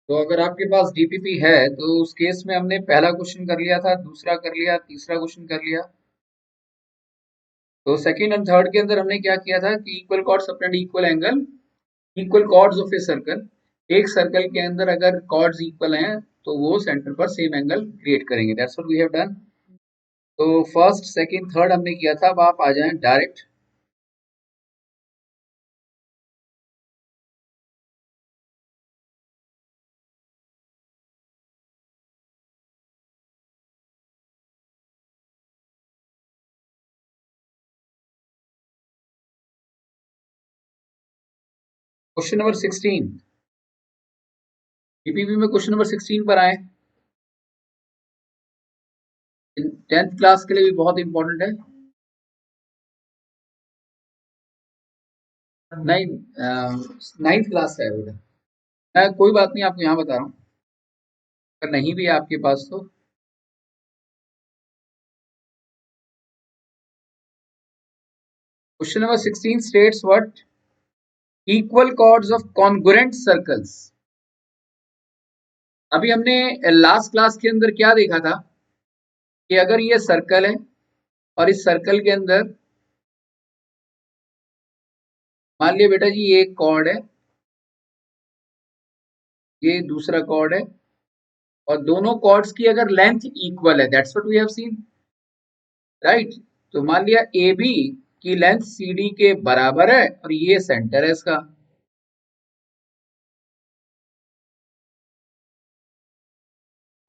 तो अगर आपके पास डीपीपी है तो उस केस में हमने पहला क्वेश्चन कर लिया था, दूसरा कर लिया, तीसरा क्वेश्चन कर लिया। तो सेकंड एंड थर्ड के अंदर हमने क्या किया था कि इक्वल कॉर्ड्स अपने equal angle, equal chords of a circle. एक सर्कल के अंदर अगर कॉर्ड्स इक्वल हैं तो वो सेंटर पर सेम एंगल क्रिएट करेंगे। That's what we have done. तो फर्स्ट सेकंड थर्ड हमने किया था। अब आप आ जाएं डायरेक्ट। क्वेश्चन नंबर 16, डीपीपी में क्वेश्चन नंबर 16 पर आए। 10th क्लास के लिए भी बहुत इंपॉर्टेंट है। नहीं, 9th क्लास का है बेटा। मैं कोई बात नहीं, आपको यहाँ बता रहा हूँ। अगर नहीं भी है आपके पास तो question number 16 states what equal chords of congruent circles. अभी हमने लास्ट क्लास के अंदर क्या देखा था कि अगर ये सर्कल है और इस सर्कल के अंदर मान लिया बेटा जी ये एक कॉर्ड है, ये दूसरा कॉर्ड है, और दोनों कॉर्ड्स की अगर लेंथ इक्वल है, that's what we have seen, right. तो मान लिया ए बी की लेंथ सी डी के बराबर है और ये सेंटर है इसका।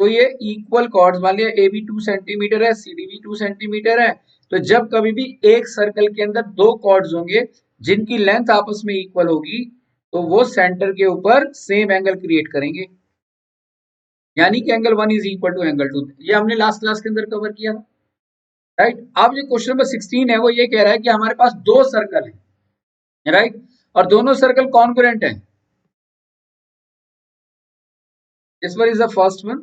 तो ये इक्वल कॉर्ड्स, मान लिया ए बी 2 सेंटीमीटर है, सी डी भी 2 सेंटीमीटर है। तो जब कभी भी एक सर्कल के अंदर दो कॉर्ड्स होंगे जिनकी लेंथ आपस में इक्वल होगी तो वो सेंटर के ऊपर सेम एंगल क्रिएट करेंगे, यानी कि angle 1 is equal to angle 2। ये हमने लास्ट क्लास के अंदर कवर किया था, राइट। अब जो क्वेश्चन नंबर 16 है वो ये कह रहा है कि हमारे पास दो सर्कल है, राइट, और दोनों सर्कल कॉन्ग्रुएंट है। This one is the first one,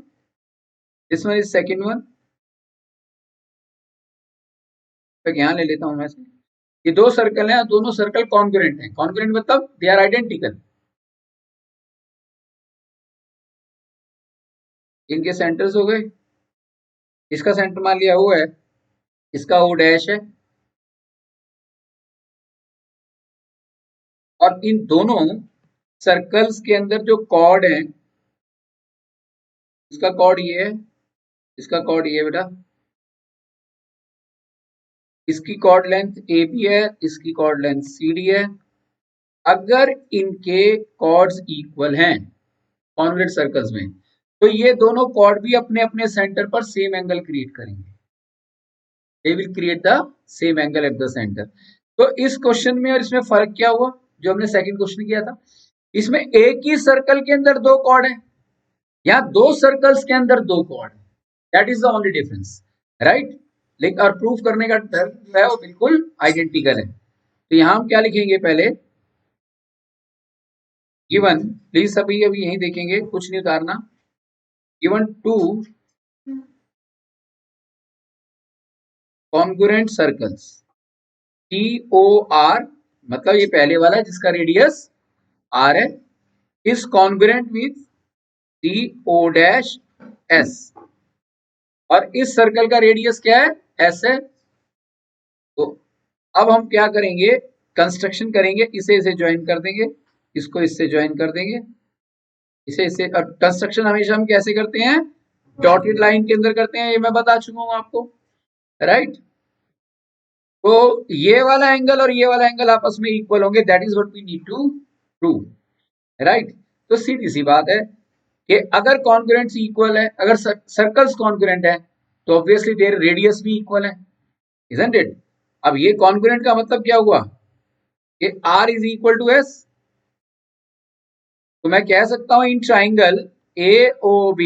this one is second one. तो यहाँ ले लेता हूं मैं से। ये दो सर्कल हैं, दोनों सर्कल कॉन्ग्रुएंट हैं। कॉन्ग्रुएंट मतलब दे आर आइडेंटिकल। इनके सेंटर्स हो गए। इसका सेंटर मान लिया ओ है, इसका ओ डैश है, और इन दोनों सर्कल्स के अंदर जो कॉर्ड है, इसका कॉर्ड ये है, इसका कॉर्ड ये है बेटा। इसकी कॉर्ड लेंथ ए बी है, इसकी कॉर्ड लेंथ सी डी है। अगर इनके कॉर्ड्स इक्वल हैं कॉन्ग्रुएंट सर्कल्स में, तो ये दोनों कॉर्ड भी अपने अपने सेंटर पर सेम एंगल क्रिएट करेंगे। They will create the same angle at the centre. तो इस क्वेश्चन में और इसमें फर्क क्या हुआ जो हमने सेकंड क्वेश्चन किया था? इसमें एक ही सर्कल के अंदर दो कॉर्ड है, यहाँ दो सर्कल्स के अंदर दो कॉर्ड है। That is the only difference, right. लेकिन और प्रूफ करने का जो है वो बिल्कुल आइडेंटिकल है। तो यहाँ हम क्या लिखेंगे पहले, गिवन, प्लीज सभी अभी यही देखेंगे, कुछ नहीं उतारना। Given two congruent circles T O R, मतलब ये पहले वाला है जिसका रेडियस आर है, is congruent with C O dash S, और इस सर्कल का रेडियस क्या है, एस है। तो अब हम क्या करेंगे, कंस्ट्रक्शन करेंगे, इसे इसे ज्वाइन कर देंगे, इसको इससे ज्वाइन कर देंगे, इसे इससे। कंस्ट्रक्शन हमेशा हम कैसे करते हैं, डॉटेड लाइन के अंदर करते हैं, ये मैं बता चुका हूं आपको, राइट। तो ये वाला एंगल और ये वाला एंगल आपस में इक्वल होंगे, that is what we need to prove, right. तो सीधी सी बात है कि अगर कॉन्ग्रुएंट्स इक्वल है, अगर सर्कल्स कॉन्ग्रुएंट है, तो ऑब्वियसली देयर रेडियस भी इक्वल है, इजंट इट। अब ये कॉन्ग्रुएंट का मतलब क्या हुआ कि R is equal to S। तो मैं कह सकता हूं in triangle AOB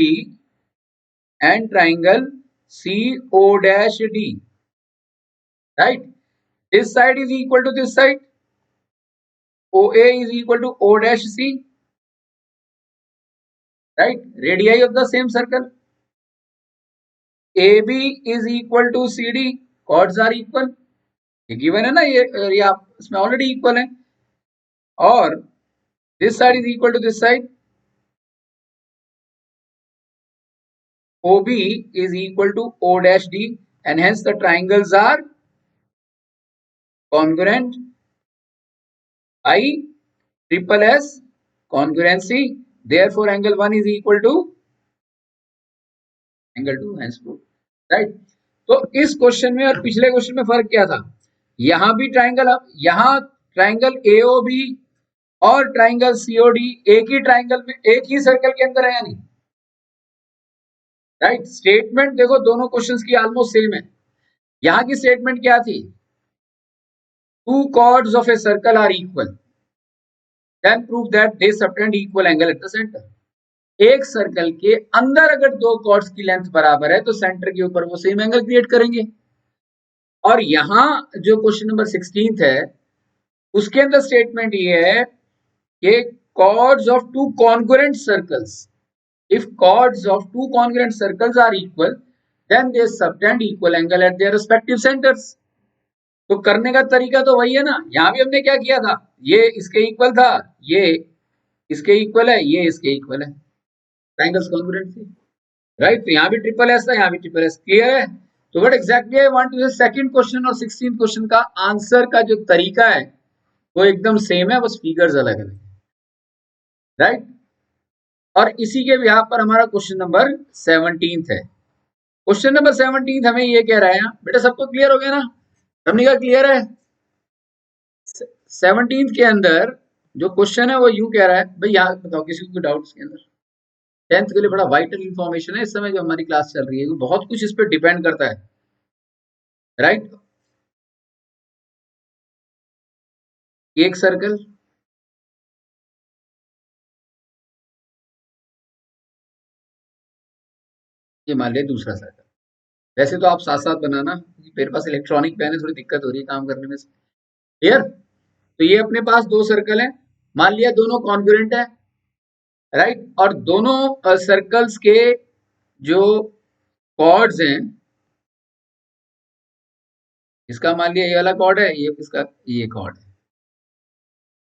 and triangle CO'D, right, this side is equal to this side, OA is equal to O dash C, right, radii of the same circle. AB is equal to CD, chords are equal, ये given है ना, ये आप इसमें already equal है। और this side is equal to this side, OB is equal to O dash D, and hence the triangles are congruent. I triple S congruency. Therefore, angle 1 is equal to angle 2, hence proof. Right? तो इस question में और पिछले question में फर्क क्या था? यहां भी ट्राइंगल, यहां ट्राइंगल AOB और ट्राइंगल COD एक ही ट्राइंगल में, एक ही सर्कल के अंदर है या नहीं? राइट? स्टेटमेंट देखो दोनों क्वेश्चंस की ऑलमोस्ट सेम है. यहां की स्टेटमेंट क्या थी? Two chords of a circle are equal, then prove that they subtend equal angle at the center. एक सर्कल के अंदर अगर दो कॉर्ड्स की लेंथ बराबर है तो सेंटर के ऊपर वो सेम एंगल क्रिएट करेंगे. और यहां जो क्वेश्चन नंबर 16 है उसके अंदर स्टेटमेंट ये है कि chords of two congruent circles, if chords of two congruent circles are equal, then they subtend equal angle at their respective centers. तो करने का तरीका तो वही है ना. यहां भी हमने क्या किया था? ये इसके इक्वल था, ये इसके इक्वल है, ये इसके इक्वल है, ट्रायंगल्स कॉन्ग्रुएंट थे. राइट? तो यहाँ भी ट्रिपल एस था, यहाँ भी ट्रिपल एस. क्लियर है? तो what exactly I want to say, second question और 16th क्वेश्चन का आंसर का जो तरीका है वो एकदम सेम है, बस फिगर्स अलग अलग है. राइट? और इसी के बिहार पर हमारा क्वेश्चन नंबर 17 है. क्वेश्चन नंबर 17 हमें ये कह रहा है, बेटा सबको क्लियर हो गया ना? हमने कहा क्लियर है. 17 के अंदर जो क्वेश्चन है वो यूं कह रहा है, भाई यहाँ बताओ किसी को डाउट इसके अंदर? 10th के लिए बड़ा वाइटल इंफॉर्मेशन है इस समय जो हमारी क्लास चल रही है, बहुत कुछ इस पर डिपेंड करता है. राइट? एक सर्कल, ये मान लिया दूसरा सर्कल. वैसे तो आप साथ साथ बनाना, मेरे पास इलेक्ट्रॉनिक पेन है, थोड़ी दिक्कत हो रही है काम करने में. क्लियर? तो ये अपने पास दो सर्कल है, मान लिया दोनों कॉन्ग्रुएंट है. राइट? और दोनों सर्कल्स के जो कॉर्ड्स हैं, इसका मान लिया ये वाला कॉर्ड है, ये इसका ये कॉर्ड है.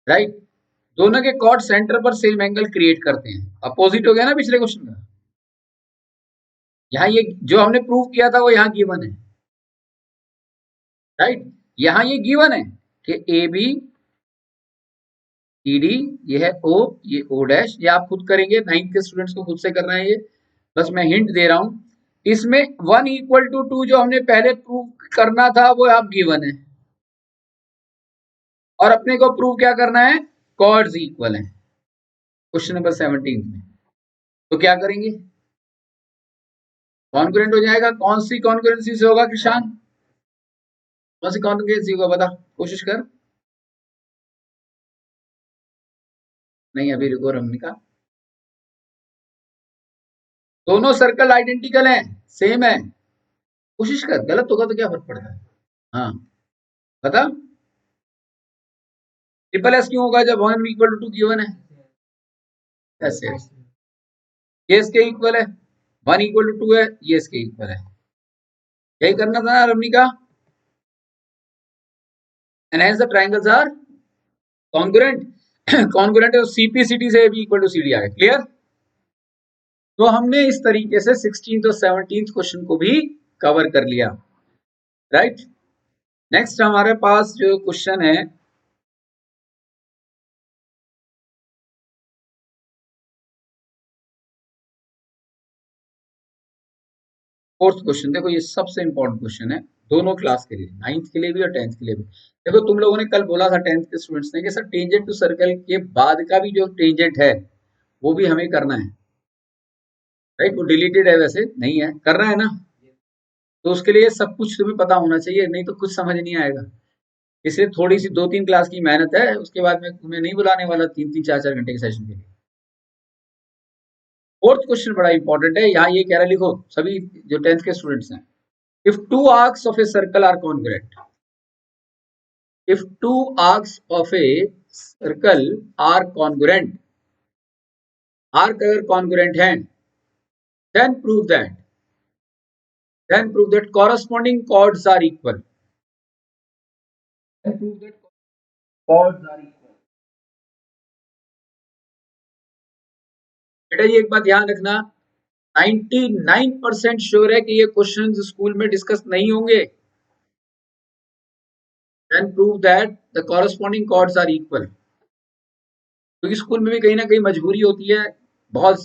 राइट? दोनों के कॉर्ड सेंटर पर सेम एंगल क्रिएट करते हैं. अपोजिट हो गया ना पिछले क्वेश्चन का. यहाँ ये जो हमने प्रूव किया था वो यहाँ गिवन है. राइट? यहाँ ये गिवन है कि ए बी सी डी, ये है ओ, ये ओ डैश. ये आप खुद करेंगे, 9th के स्टूडेंट्स को खुद से करना है ये, बस मैं हिंट दे रहा हूं. इसमें 1 इक्वल टू 2 जो हमने पहले प्रूव करना था वो आप गिवन है, और अपने को प्रूव क्या करना है? कॉर्ड्स इक्वल है क्वेश्चन नंबर 17 में. तो क्या करेंगे? कॉन्ग्रुएंट हो जाएगा. कौन सी कॉन्ग्रुएंसी से होगा किसान? कौन सी कॉन्ग्रुएंसी होगा बता, कोशिश कर. नहीं अभी रुको रमनिका, दोनों सर्कल आइडेंटिकल हैं, सेम है. कोशिश कर, गलत होगा तो क्या फर्क पड़ता है? हाँ बता. ट्रिपल एस क्यों होगा जब 1 इक्वल टू 2 गिवन है? ऐसे ये इसके इक्वल है, 1 इक्वल टू 2 है, ये इसके इक्वल है. यही करना था ना Ramnika? And hence the triangles are congruent. Congruent है तो सीपीसीटी से भी इक्वल टू सीडी आ गया. क्लियर? तो हमने इस तरीके से 16th और 17th क्वेश्चन को भी कवर कर लिया. राइट? नेक्स्ट हमारे पास जो क्वेश्चन है, फोर्थ क्वेश्चन. देखो ये सबसे इंपॉर्टेंट क्वेश्चन है दोनों क्लास के लिए, 9th के लिए भी और 10th के लिए भी. देखो तुम लोगों ने कल बोला था 10th के स्टूडेंट्स ने कि सर टेंजेंट टू सर्कल के बाद का भी जो टेंजेंट है वो भी हमें करना है. राइट? वो डिलीटेड है, वैसे नहीं है, करना है ना. तो उसके लिए सब कुछ तुम्हें पता होना चाहिए, नहीं तो कुछ समझ नहीं आएगा. इसलिए थोड़ी सी 2-3 क्लास की मेहनत है, उसके बाद मैं तुम्हें नहीं बुलाने वाला 3-3 4-4 घंटे के सेशन के लिए. फोर्थ क्वेश्चन बड़ा इंपॉर्टेंट है. यहाँ ये कह रहा है, लिखो सभी जो 10th के स्टूडेंट्स हैं. If two arcs of a circle are congruent, if two arcs of a circle are congruent, arc अगर congruent हैं, then prove that corresponding chords are equal. Then prove that chords are equal. बेटा ये एक बात ध्यान रखना, 99% sure है कि ये क्वेश्चन स्कूल में डिस्कस नहीं होंगे। Then prove that the corresponding chords are equal। क्योंकि स्कूल में भी कहीं ना कहीं मजबूरी होती है, बहुत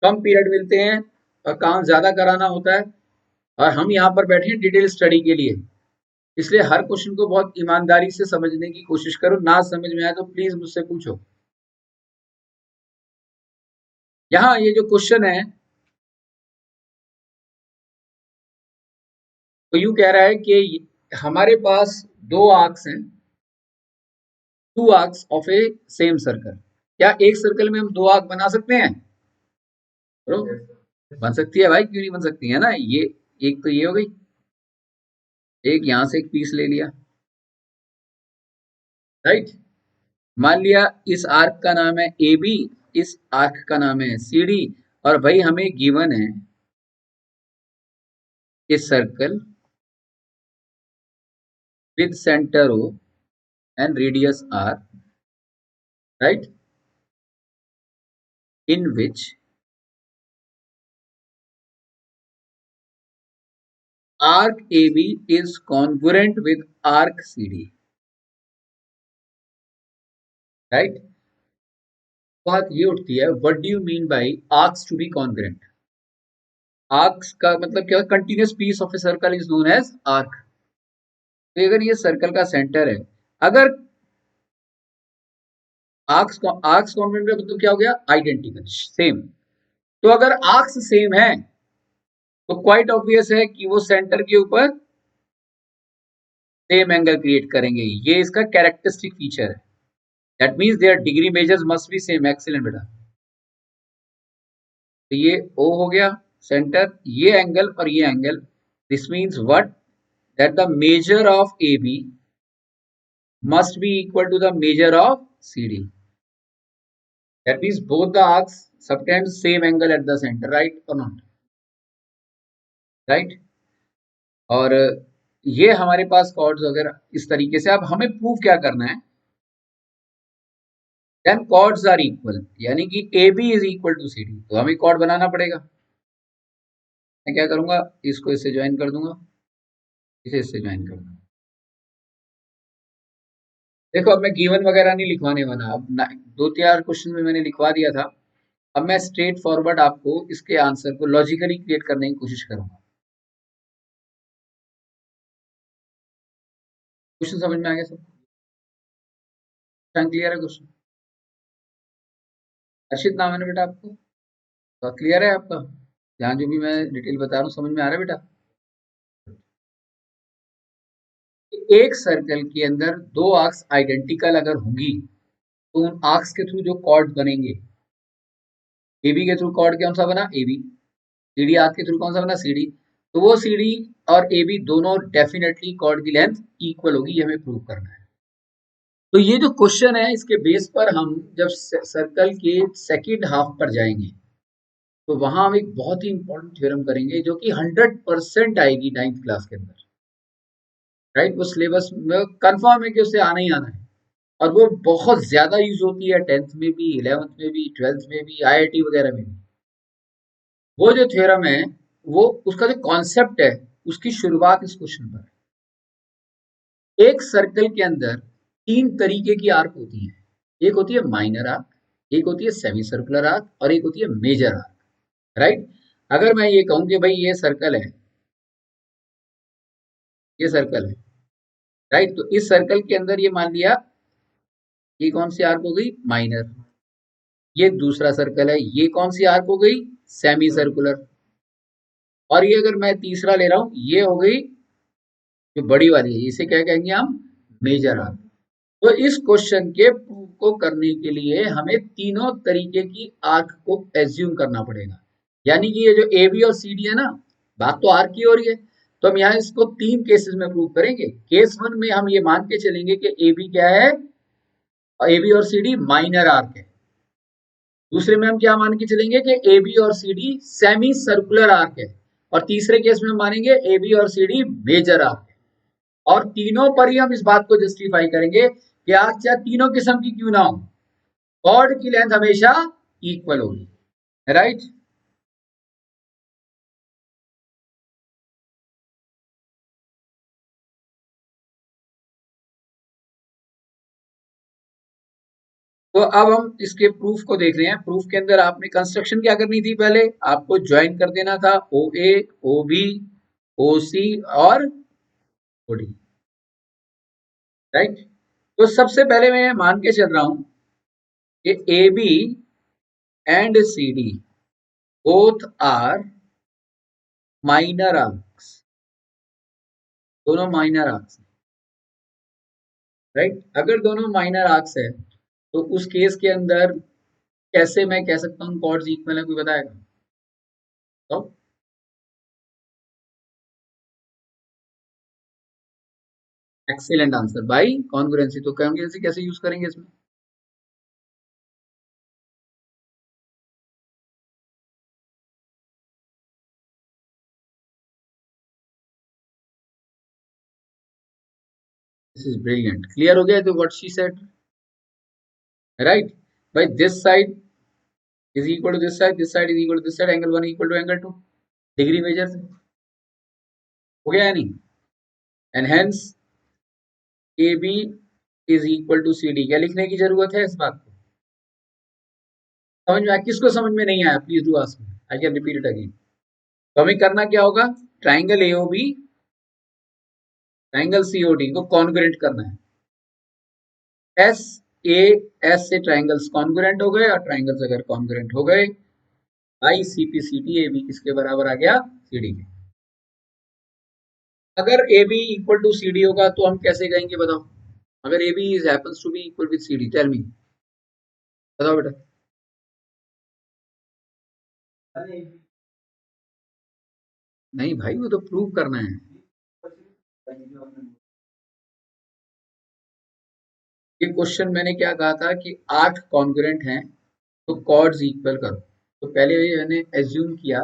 कम पीरियड मिलते हैं और काम ज्यादा कराना होता है, और हम यहाँ पर बैठे हैं डिटेल स्टडी के लिए। इसलिए हर क्वेश्चन को बहुत ईमानदारी से समझने की कोशिश करो। ना समझ में आए तो प्लीज मुझसे पूछो। यहाँ ये जो क्वेश्चन है तो यूं कह रहा है कि हमारे पास दो आर्क्स हैं, to arcs of A same circle. क्या एक सर्कल में हम दो आर्क बना सकते हैं? तो बन सकती है भाई, क्यों नहीं बन सकती है ना। ये एक तो ये हो गई, एक यहां से एक पीस ले लिया, राइट। मान लिया इस आर्क का नाम है ए बी, इस आर्क का नाम है सी डी, और भाई हमें गिवन है इस circle with center O and radius R, right, in which arc AB is congruent with arc CD, right। बात ये उठती है, what do you mean by arcs to be congruent? arcs का मतलब क्या? continuous piece of a circle is known as arc। तो अगर ये सर्कल का सेंटर है, अगर आर्क्स कॉन्ग्रुएंट का मतलब क्या हो गया? Identical, same. तो अगर आर्क्स सेम है तो क्वाइट ऑब्वियस है कि वो सेंटर के ऊपर सेम एंगल क्रिएट करेंगे। ये इसका कैरेक्टरिस्टिक फीचर है। That means there degree measures must be same. Excellent बेटा। तो ये O हो गया सेंटर, ये एंगल और ये angle. This means what? That the measure of AB must be equal to the measure of CD। That means both the arcs subtend same angle at the center, right or not? Right? और ये हमारे पास chords वगैरह इस तरीके से। अब हमें prove क्या करना है? देन कॉर्ड्स आर इक्वल, यानी कि AB is equal to CD। तो हमें कॉर्ड बनाना पड़ेगा। मैं क्या करूंगा, इसको इससे ज्वाइन कर दूंगा, इसे इससे ज्वाइन कर दूंगा। देखो अब मैं गिवन वगैरह नहीं लिखवाने वाला। अब दो चार क्वेश्चन में मैंने लिखवा दिया था। अब मैं स्ट्रेट फॉरवर्ड आपको इसके आंसर को लॉजिकली क्रिएट करने की कोशिश करूंगा। क्वेश्चन समझ में आ गया सबको? क्लियर है क्वेश्चन? अर्षित नाम है ना बेटा आपको? तो क्लियर है आपका? यहाँ जो भी मैं डिटेल बता रहा हूँ समझ में आ रहा है बेटा? एक सर्कल के अंदर दो आर्क्स आइडेंटिकल अगर होंगी तो उन आर्क्स के थ्रू जो कॉर्ड बनेंगे, एबी के थ्रू कॉर्ड कौन सा बना? एबी। सीडी आर्क के थ्रू कौन सा बना? सीडी। तो वो सीडी और एबी दोनों डेफिनेटली कॉर्ड की लेंथ इक्वल होगी, ये हमें प्रूव करना है। तो ये जो क्वेश्चन है इसके बेस पर हम जब सर्कल के सेकंड हाफ पर जाएंगे तो वहां हम एक बहुत ही इंपॉर्टेंट थ्योरम करेंगे जो कि 100% आएगी 9th क्लास के अंदर, राइट। वो सिलेबस में कंफर्म है कि उससे आना ही आना है, और वो बहुत ज्यादा यूज होती है 10th में भी, 11th में भी, 12th में भी, आईआईटी वगैरह में भी। वो जो थ्योरम है, वो उसका जो कॉन्सेप्ट है उसकी शुरुआत इस क्वेश्चन पर है। एक सर्कल के अंदर तीन तरीके की आर्क होती है। एक होती है माइनर आर्क, एक होती है सेमी सर्कुलर आर्क, और एक होती है मेजर आर्क, राइट। अगर मैं ये कहूं कि भाई ये सर्कल है, ये सर्कल है, राइट, तो इस सर्कल के अंदर ये मान लिया ये कौन सी आर्क हो गई? माइनर। ये दूसरा सर्कल है, ये कौन सी आर्क हो गई? Semi circular. और ये अगर मैं तीसरा ले रहा हूं, ये हो गई जो बड़ी वाली है, इसे क्या कहेंगे हम? Major arc. तो इस क्वेश्चन के प्रूफ को करने के लिए हमें तीनों तरीके की आर्क को एज्यूम करना पड़ेगा। यानी कि ये जो ए बी और सी डी है ना, बात तो आर्क की हो रही है, तो हम यहाँ इसको तीन केसेस में प्रूव करेंगे। केस वन में हम ये मान के चलेंगे कि ए बी क्या है, ए बी और सी डी माइनर आर्क है। दूसरे में हम क्या मान के चलेंगे कि ए बी और C D semicircular arc है। और तीसरे केस में हम मानेंगे ए बी और सी डी मेजर आर्क है। और तीनों पर ही हम इस बात को जस्टिफाई करेंगे कि आर्क चाहे तीनों किस्म की क्यों ना हो, कॉर्ड की लेंथ हमेशा इक्वल होगी, राइट। तो अब हम इसके प्रूफ को देख रहे हैं। प्रूफ के अंदर आपने कंस्ट्रक्शन क्या करनी थी, पहले आपको ज्वाइन कर देना था ओ ए, ओ बी, ओ सी और ओ डी, राइट। तो सबसे पहले मैं मान के चल रहा हूं कि A B and C D both are minor arcs, दोनों माइनर आर्क्स, राइट। अगर दोनों माइनर आर्क्स है तो उस केस के अंदर कैसे मैं कह सकता हूँ कॉर्ड्स इक्वल है, कोई बताएगा? तो एक्सीलेंट आंसर, बाई कॉन्ग्रुएंसी। तो कॉन्ग्रुएंसी कैसे यूज करेंगे इसमें? This is brilliant. क्लियर हो गया तो what she said, right. By this side is equal to this side, this side is equal to this side, angle 1 equal to angle 2, degree measure से हो गया या नहीं? And hence A B is equal to C D. क्या लिखने की जरूरत है इस बात को? समझ में आया? किसको समझ में नहीं आया please do ask me, I can repeat it again. तो हमें करना क्या होगा, ट्राइंगल एओबी ट्राइंगल सीओडी को कॉन्ग्रुएंट करना है। एस ए एस से ट्राइंगल्स कॉन्ग्रुएंट हो गए, और ट्राइंगल्स अगर कॉन्ग्रुएंट हो गए, I C P C T A B किसके बराबर आ गया, सी डी के। अगर A B equal to C D होगा तो हम कैसे कहेंगे बताओ? अगर A B is happens to be equal with C D, tell me, बताओ बेटा। नहीं भाई, वो तो प्रूव करना है। ये क्वेश्चन मैंने क्या कहा था कि 8 कॉन्ग्रुएंट हैं तो कॉर्ड्स इक्वल करो। तो पहले मैंने एज्यूम किया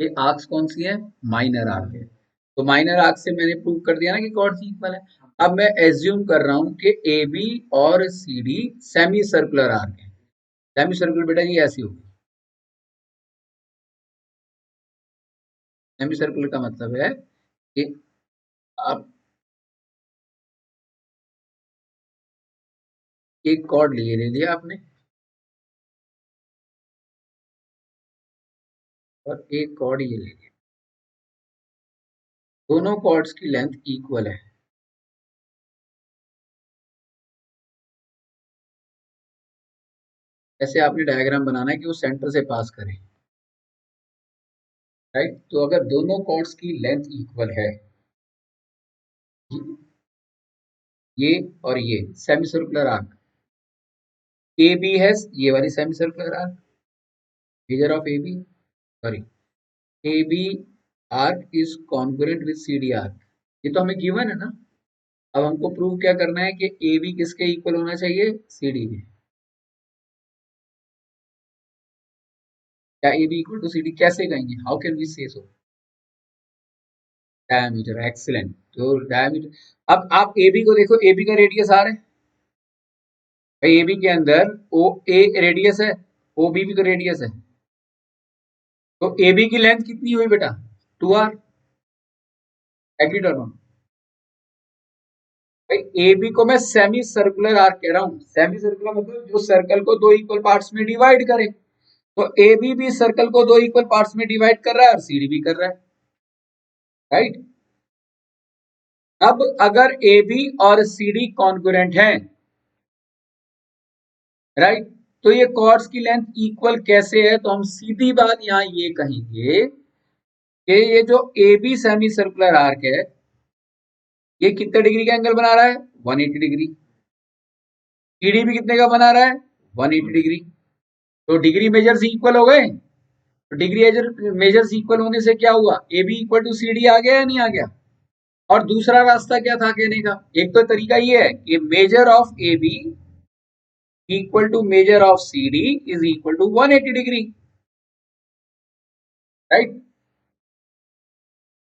कि आर्क्स कौन सी है, माइनर आर्क है। तो माइनर आर्क से मैंने प्रूव कर दिया ना कि कॉर्ड्स इक्वल है। अब मैं एज्यूम कर रहा हूँ कि ए बी और C D semicircular arc है। सेमी सर्कुलर बेटा ये ऐसी होगी। सेमी सर्कुलर का मतलब है कि आप एक कॉर्ड ले लिया आपने, और एक कॉर्ड ये ले लिया, दोनों कॉर्ड्स की लेंथ इक्वल है। ऐसे आपने डायग्राम बनाना है कि वो सेंटर से पास करे, राइट। तो अगर दोनों कॉर्ड्स की लेंथ इक्वल है, ये और ये semicircular arc, A B है ये वाली semicircular arc, measure of A B, sorry, A B arc is congruent with C D arc. ये तो हमें गिवन है ना। अब हमको प्रूव क्या करना है कि ए बी किसके इक्वल होना चाहिए, सी डी के। क्या A B equal to C D कैसे कहेंगे, how can we say so? Diameter, excellent. तो डायमीटर, अब आप ए बी को देखो, ए बी का रेडियस आर है भाई, ए बी के अंदर ओ ए रेडियस है, ओ बी भी तो रेडियस है। तो ए बी की लेंथ कितनी हुई बेटा, 2r, एग्रीड और नॉट? भाई ए बी को मैं सेमी सर्कुलर आर्क कह रहा हूं। सेमी सर्कुलर मतलब जो सर्कल को दो इक्वल पार्ट्स में डिवाइड करे। तो ए बी भी सर्कल को दो इक्वल पार्ट्स में डिवाइड कर रहा है, और सी डी भी कर रहा है, राइट। अब अगर ए बी और सी डी कॉन्ग्रुएंट है, राइट, तो ये कॉर्ड्स की लेंथ इक्वल कैसे है? तो हम सीधी बात यहां ये कहेंगे कि ये जो A B semicircular arc है, ये कितने डिग्री का एंगल बना रहा है, 180 डिग्री। सी डी भी कितने का बना रहा है, 180 डिग्री। तो डिग्री मेजर्स इक्वल हो गए। तो डिग्री मेजर्स इक्वल होने से क्या हुआ, A B equal to C D आ गया या नहीं आ गया? और दूसरा रास्ता क्या था कहने का, एक तो तरीका ये है कि measure of A B equal to measure of C D is equal to 180 degree, right.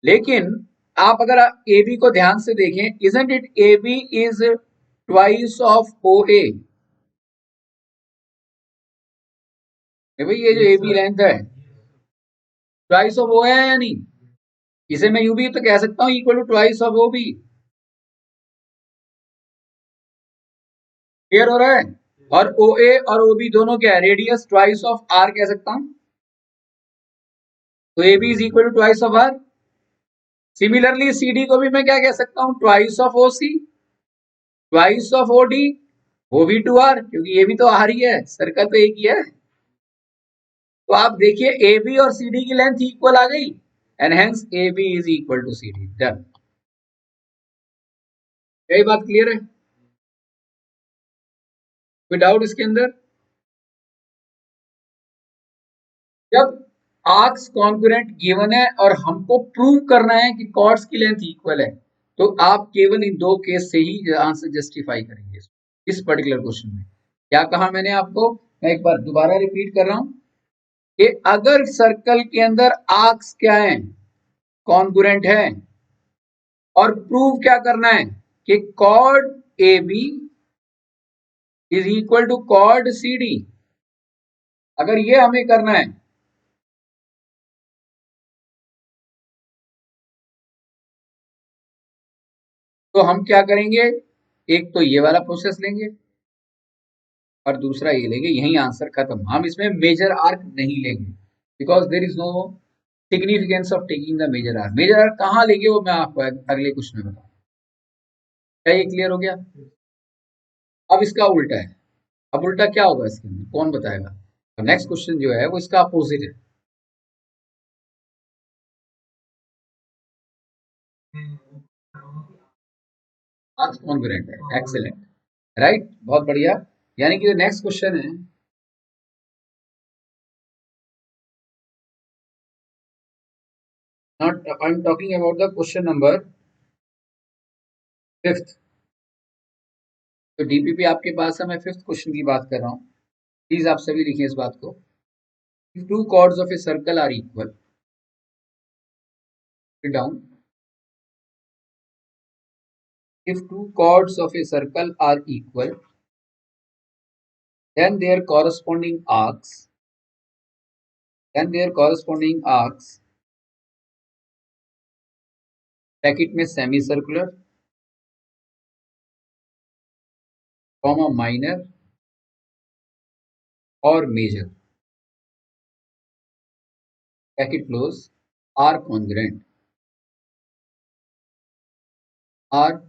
लेकिन आप अगर ए बी को ध्यान से देखें, isn't it A B is twice of O A. भाई ये जो ए बी लेंथ है, ट्वाइस ऑफ ओ है या नहीं? इसे मैं यूं भी तो कह सकता हूं equal to twice of O B. Clear हो रहा है? और ओ ए और ओ बी दोनों क्या है, रेडियस ट्वाइस ऑफ आर कह सकता हूं। तो A B is equal to twice of R. Similarly C D को भी मैं क्या कह सकता हूं, twice of O C, twice of O D, वो भी टू आर, क्योंकि ये भी तो आर ही है, सर्कल तो एक ही है। तो आप देखिए ए बी और सी डी की लेंथ इक्वल आ गई, and hence A B is equal to C D. Done. यही बात क्लियर है, कोई डाउट इसके अंदर? जब आर्क्स कॉन्ग्रुएंट गिवन है और हमको प्रूव करना है कि कॉर्ड्स की लेंथ इक्वल है, तो आप केवल इन दो केस से ही आंसर जस्टिफाई करेंगे इस पर्टिकुलर क्वेश्चन में। क्या कहा मैंने आपको, मैं एक बार दोबारा रिपीट कर रहा हूं कि अगर सर्कल के अंदर आर्क्स क्या है, कॉन्ग्रुएंट है, और प्रूव क्या करना है कि chord A B is equal to chord C D, अगर ये हमें करना है तो हम क्या करेंगे, एक तो ये वाला प्रोसेस लेंगे और दूसरा ये लेंगे, यही आंसर खत्म। हम इसमें मेजर आर्क नहीं लेंगे, because there is no significance of taking the major arc. Major arc कहाँ लेंगे वो मैं आपको अगले क्वेश्चन में बताऊँ। क्या ये क्लियर हो गया? अब इसका उल्टा है। अब उल्टा क्या होगा इसके अंदर, कौन बताएगा? तो नेक्स्ट क्वेश्चन जो है वो इसका अपोजिट है। आर्क कॉन्ग्रुएंट है, एक्सेलेंट, राइट, बहुत बढ़िया। यानी कि नेक्स्ट क्वेश्चन है, not I am talking about the question number 5th। तो डीपीपी आपके पास है, मैं 5th क्वेश्चन की बात कर रहा हूँ। प्लीज आप सभी लिखिए इस बात को। If two chords of a circle are equal, down. If two chords of a circle are equal, then their corresponding arcs, bracket में सेमी सर्कुलर, कॉमा माइनर और major, bracket close, are congruent, are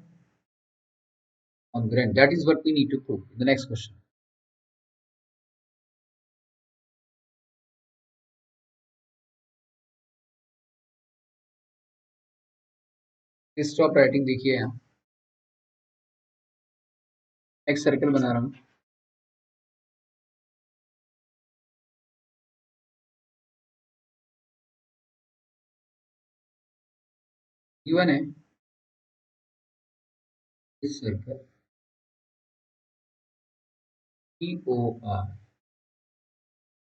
congruent. That is what we need to prove in the next question. Stop writing, देखिए यहाँ एक circle बना रहा हूँ। Given है इस circle POR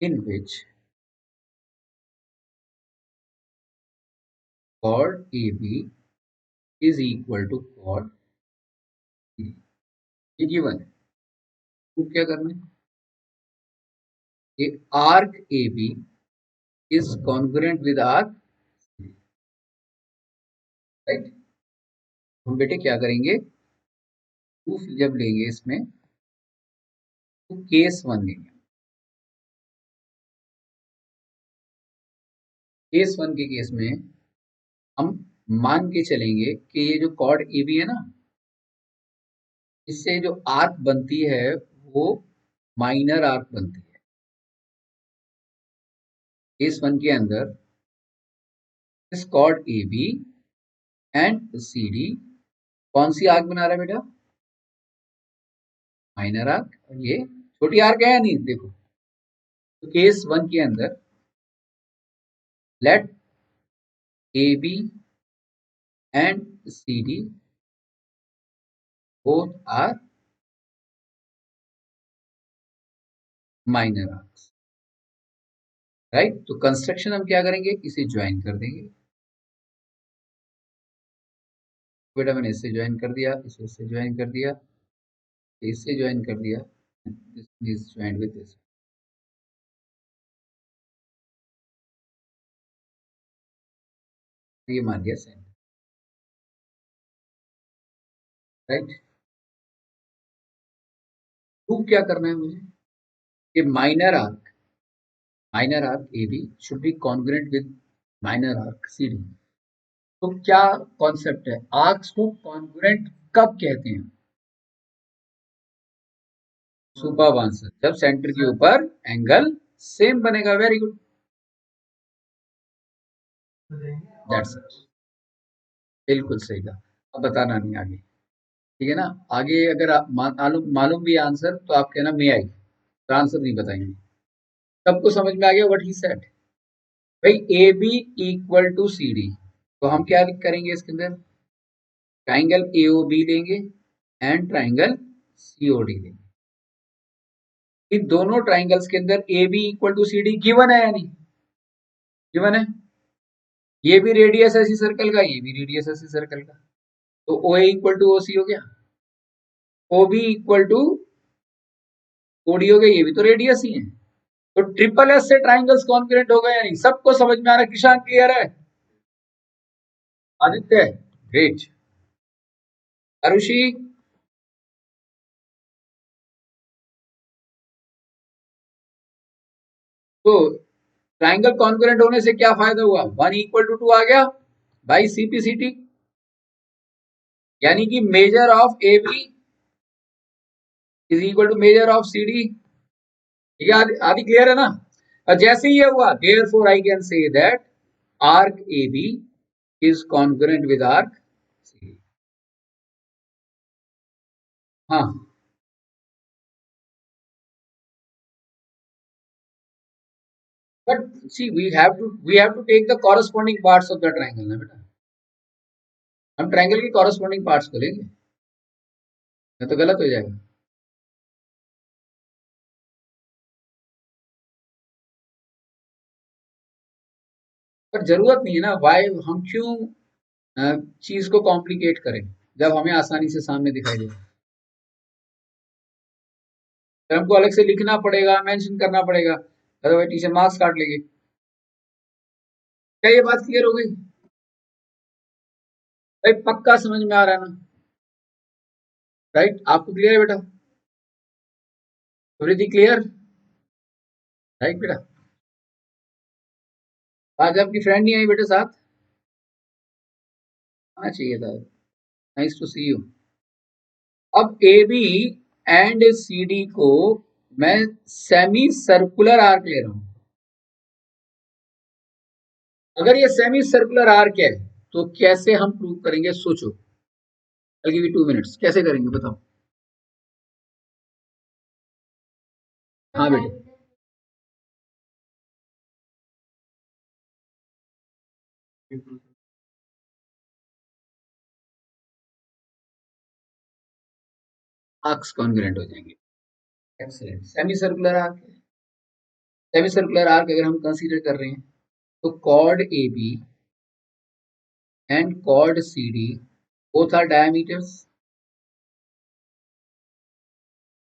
in which chord AB is equal to chord C। ये given है, तो क्या करना है, कि arc AB is congruent with arc C, right. हम बेटे क्या करेंगे, प्रूफ जब लेंगे इसमें तो केस 1 लेंगे। केस 1 के केस में हम मान के चलेंगे कि ये जो कॉर्ड ए बी है ना, इससे जो आर्क बनती है वो माइनर आर्क बनती है। केस 1 के अंदर इस chord A B and C D कौन सी आर्क बना रहा है बेटा, माइनर आर्क। और ये छोटी आर्क है या नहीं, देखो। तो केस 1 के अंदर let A B and C D both are minor arcs, right. तो कंस्ट्रक्शन हम क्या करेंगे, इसे ज्वाइन कर देंगे। बेटा मैंने इससे ज्वाइन कर दिया, इसे इससे ज्वाइन कर दिया, इससे ज्वाइन कर दिया, दिस ज्वाइन विद दिस, ये मान लिया सेंटर, राइट। प्रूव क्या करना है मुझे कि minor arc A B should be congruent with minor arc C D. तो क्या कॉन्सेप्ट है, आर्क्स को कॉन्ग्रुएंट कब कहते हैं? सुपर आंसर, जब सेंटर के ऊपर एंगल सेम बनेगा। वेरी गुड, दैट्स इट, बिल्कुल सही था। अब बताना नहीं आगे, ठीक है ना? आगे अगर आप मालूम मालूम भी आंसर तो आप कहना मे आई, तो आंसर नहीं बताएंगे। सबको समझ में आ गया व्हाट ही सेड? भाई A B equal to C D, तो हम क्या करेंगे इसके अंदर? ट्राइंगल ए ओ बी लेंगे and triangle C O D लेंगे। इन दोनों ट्राइंगल्स के अंदर A B equal to C D given है या नहीं? गिवन है। ये भी रेडियस ऐसी सर्कल का, ये भी रेडियस ऐसी सर्कल का, तो ओ A equal to O C हो गया, O B equal to O D हो गया, ये भी तो रेडियस ही है। तो ट्रिपल एस से ट्राइंगल्स कॉन्करेंट हो गए या नहीं? सबको समझ में आ रहा है? किसान क्लियर है? आदित्य ग्रेट, अरुषि तो ट्राइंगल कॉन्करेंट होने से क्या फायदा हुआ? 1 = 2 आ गया बाई सीपीसीटी, यानी कि measure of A B is equal to measure of C D. ठीक है, आदि क्लियर है ना? और जैसे ही ये हुआ, therefore I can say that arc A B is concurrent with arc C D. हाँ, but see we have to take the corresponding parts of the triangle ना बेटा, हम ट्रायंगल के कॉरस्पॉन्डिंग पार्ट्स को लेंगे, नहीं तो गलत हो जाएगा। पर जरूरत नहीं है ना, वाई हम क्यों चीज को कॉम्प्लिकेट करें जब हमें आसानी से सामने दिखाई दे। फिर हमको अलग से लिखना पड़ेगा, मेंशन करना पड़ेगा, अदरवाइज टीचर मार्क्स काट लेंगे। क्या ये बात क्लियर हो गई? भाई पक्का समझ में आ रहा है ना? राइट, आपको क्लियर है बेटा? Everything clear? राइट बेटा? आज आपकी फ्रेंड नहीं आई बेटे साथ, आना चाहिए था। Nice to see you. अब A B and C D को मैं सेमी सर्कुलर आर्क ले रहा हूं। अगर ये सेमी सर्कुलर आर्क है तो कैसे हम प्रूव करेंगे? सोचो, I'll give you 2 minutes, कैसे करेंगे बताओ? हाँ बेटे, आर्क्स कॉन्ग्रुएंट हो जाएंगे। एक्सीलेंट, सेमी सर्कुलर आर्क है। सेमी सर्कुलर आर्क अगर हम कंसीडर कर रहे हैं तो chord A B and chord C D both are diameters.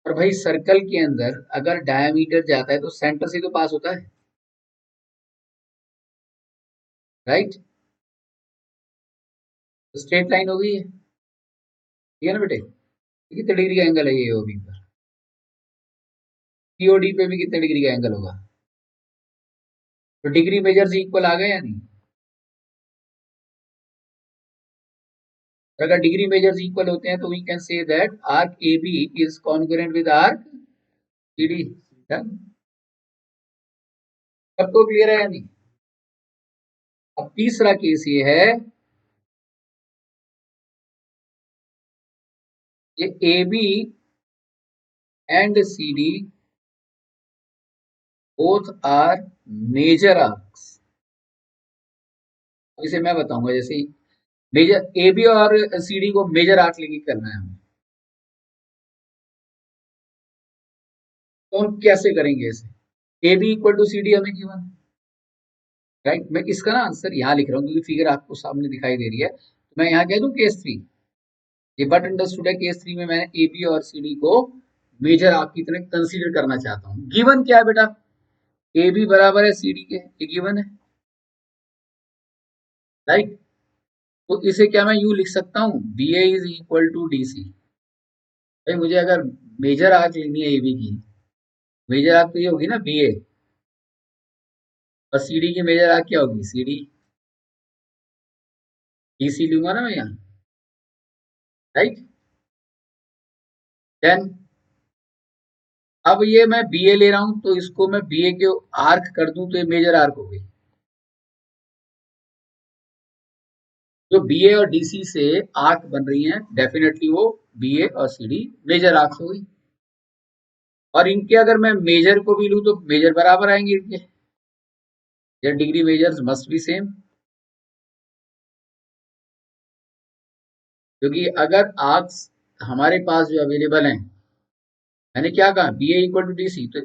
और भाई सर्कल के अंदर अगर डायमीटर जाता है तो सेंटर से तो पास होता है, राइट? स्ट्रेट लाइन हो गई है, ठीक है ना बेटे? कितने डिग्री का एंगल है ये ओबी पर? सीओडी पे भी कितने डिग्री का एंगल होगा? तो डिग्री मेजर्स इक्वल आ गए या नहीं? अगर डिग्री मेजर्स इक्वल होते हैं तो we can say that arc A B is congruent with arc C D. सबको क्लियर है या नहीं? अब तीसरा केस ये है, ये A B and C D both are major arcs. इसे मैं बताऊंगा, जैसे मेजर ए बी और सी डी को मेजर आर्क लेके करना है हमें, तो हम कैसे करेंगे इसे? A B equal to C D हमें गिवन, राइट? मैं इसका ना आंसर यहाँ लिख रहा हूँ क्योंकि फिगर आपको सामने दिखाई दे रही है, तो मैं यहाँ कह दूं केस 3। ये बट अंडरस्टूड है, केस 3 में मैंने ए बी और सी डी को मेजर आर्क की तरह कंसीडर करना चाहता हूँ। गिवन क्या है बेटा? ए बी बराबर है सी डी के, ये गिवन है, राइट? तो इसे क्या मैं यू लिख सकता हूँ? B A is equal to D C. भाई मुझे अगर मेजर आर्क लेनी है एबी की। मेजर आर्क तो ये होगी ना बीए, और सीडी की मेजर आर्क क्या होगी, सीडी। डीसी लूंगा ना मैं यहाँ, राइट। देन अब ये मैं बीए ले रहा हूं, तो इसको मैं बीए के आर्क कर दूं तो ये मेजर आर्क हो गई। जो बीए और डीसी से आर्क बन रही हैं, डेफिनेटली वो बीए और सीडी मेजर आर्क हो गई। और इनके अगर मैं मेजर को भी लूं तो मेजर बराबर आएंगे इनके, या degree measures must be same. क्योंकि अगर आर्क्स हमारे पास जो अवेलेबल हैं, मैंने क्या कहा, B A equal to D C, तो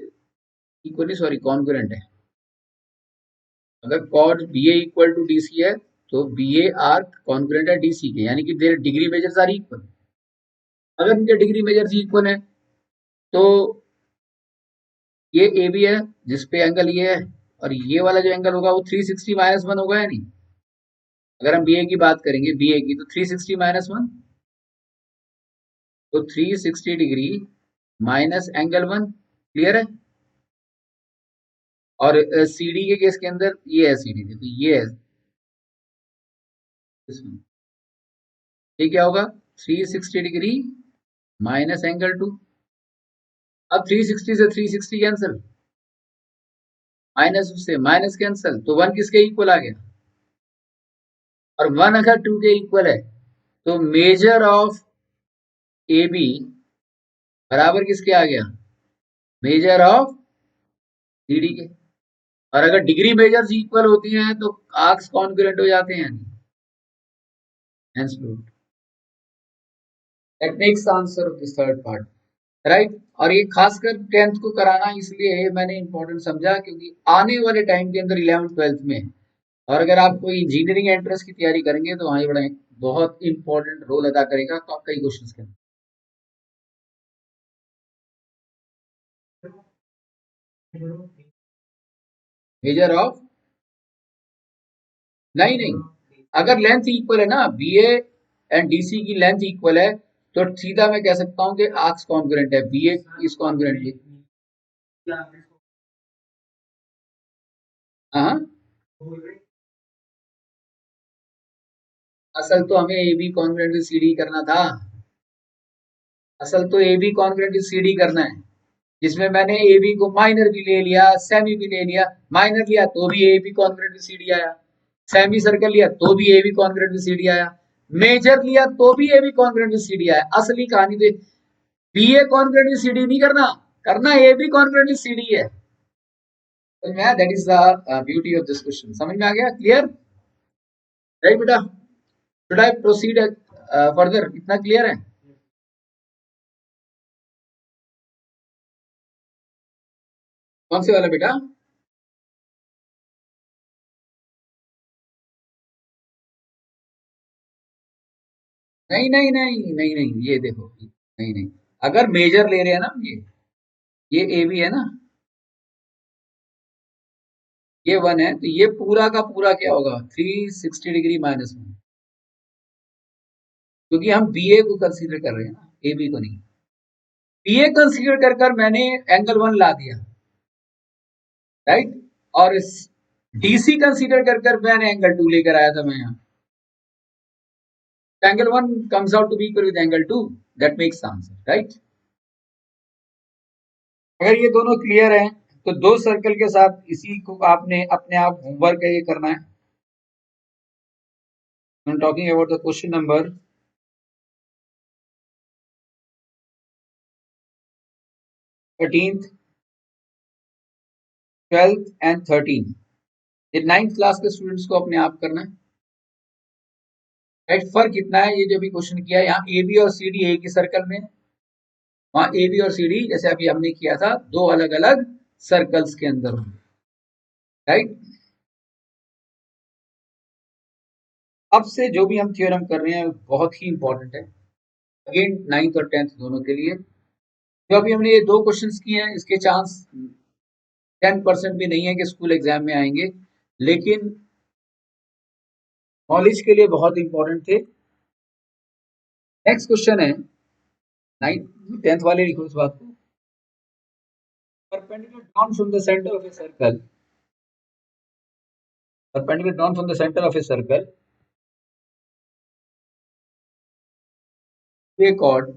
इक्वली सॉरी कॉन्ग्रुएंट है। अगर कॉड B A equal to D C है तो बी ए आर्क कॉन्ग्रुएंट है डी सी के, यानी कि their degree measures are equal. अगर इनके डिग्री मेजर्स इक्वल है तो ये ए बी है जिसपे एंगल ये है, और ये वाला जो एंगल होगा वो 360 माइनस वन होगा या नहीं। अगर हम बी ए की बात करेंगे, बी ए की, तो 360 माइनस वन, तो 360 degree minus angle one, clear है। और सीडी के केस के अंदर ये है सीडी, देखो ये है इसमें, ये क्या होगा, 360 डिग्री माइनस एंगल टू। अब 360 से 360 कैंसिल, माइनस से माइनस कैंसिल, तो वन किसके इक्वल आ गया। और वन अगर टू के इक्वल है तो मेजर ऑफ ए बी बराबर किसके आ गया, मेजर ऑफ सी डी के। और अगर डिग्री मेजर्स इक्वल होती हैं तो आर्क्स कॉन्ग्रुएंट हो जाते हैं, hence proved. That makes answer of this third part, right. और ये खासकर 10th को कराना इसलिए मैंने इंपॉर्टेंट समझा क्योंकि आने वाले टाइम के अंदर 11th 12th में, और अगर आप कोई इंजीनियरिंग एंट्रेंस की तैयारी करेंगे तो वहाँ बड़ा बहुत इंपॉर्टेंट रोल अदा करेगा तो कई क्वेश्चंस के मेजर ऑफ, नहीं नहीं, अगर लेंथ इक्वल है ना, बीए एंड डीसी की लेंथ इक्वल है, तो सीधा मैं कह सकता हूँ कि आर्क्स कॉन्ग्रुएंट है, बीए इज कॉन्ग्रुएंट। हाँ, असल तो हमें A B congruent with C D करना था। असल तो A B congruent with C D करना है, जिसमें मैंने ए बी को माइनर भी ले लिया, सेमी भी ले लिया। माइनर लिया तो भी A B congruent with C D आया, सेमी सर्कल लिया तो भी A B congruent with C D आया, मेजर लिया तो भी A B congruent with C D आया। असली कहानी तो B A congruent with C D नहीं करना, करना A B congruent with C D है। समझ में आया, that is the beauty of this question. समझ में आ गया, क्लियर, राइट बेटा। शुड आई प्रोसीड फर्दर, इतना क्लियर है। कौन से वाला बेटा, नहीं नहीं नहीं नहीं नहीं, ये देखो, नहीं नहीं, अगर मेजर ले रहे हैं ना ये ए बी है ना, ये वन है, तो ये पूरा का पूरा क्या होगा, 360 डिग्री माइनस वन, क्योंकि हम बी ए को कंसीडर कर रहे हैं ना, ए बी को नहीं। बी ए कंसीडर कर कर मैंने एंगल वन ला दिया, राइट। और डीसी कंसीडर कर कर मैंने एंगल टू लेकर आया था मैं यहाँ। Angle one comes out to be equal with angle two, that makes answer, right. अगर ये दोनों क्लियर हैं तो दो सर्कल के साथ इसी को आपने अपने आप होमवर्क है ये करना है। I am talking about the question number 13th 12th and 13th, ये 9th क्लास के स्टूडेंट्स को अपने आप करना है, राइट। फर्क कितना है, ये जो भी क्वेश्चन किया यहाँ ए बी और सी डी एक ही सर्कल में, वहां ए बी और सी डी जैसे अभी हमने किया था दो अलग अलग सर्कल्स के अंदर, राइट। अब से जो भी हम थ्योरम कर रहे हैं बहुत ही इंपॉर्टेंट है, अगेन 9th और 10th दोनों के लिए। जो अभी हमने ये दो क्वेश्चंस किए हैं इसके चांस 10% भी नहीं है कि स्कूल एग्जाम में आएंगे, लेकिन नॉलेज के लिए बहुत इंपॉर्टेंट थे। नेक्स्ट क्वेश्चन है नाइन्थ 10th वाले लिखो इस बात को। Perpendicular drawn from the center of a circle. Perpendicular drawn from the center of a circle to a chord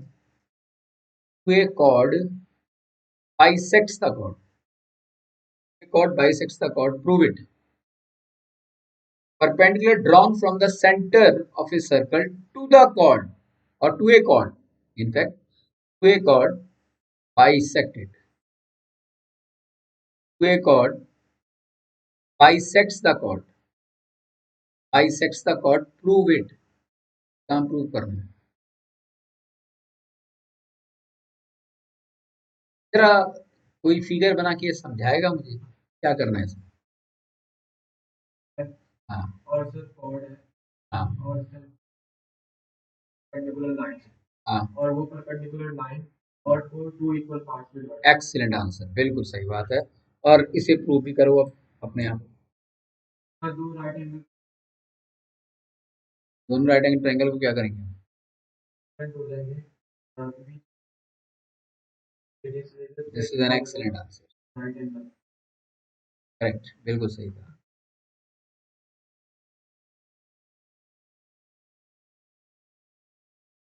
bisects the chord. A chord bisects the chord. Prove it. Perpendicular drawn from the center of a circle to the chord or to a chord. In fact, to a chord bisect it. To a chord bisects the chord. Bisects the chord. Prove it. काम prove करना है। जरा कोई figure बना के समझाएगा मुझे क्या करना है इसमें? हाँ और सर कॉर्ड है हाँ और सर परपेंडिकुलर लाइन है हाँ और वो परपेंडिकुलर लाइन और को टू इक्वल पार्ट्स में डिवाइड एक्सीलेंट आंसर, बिल्कुल सही बात है। और इसे प्रूव भी करो अब अपने आप। कर दो राइट एंगल दोनों राइट एंगल ट्रायंगल को क्या करेंगे? फ्रंट हो जाएंगे this is an excellent answer. Right angle correct, बिल्कुल सही था।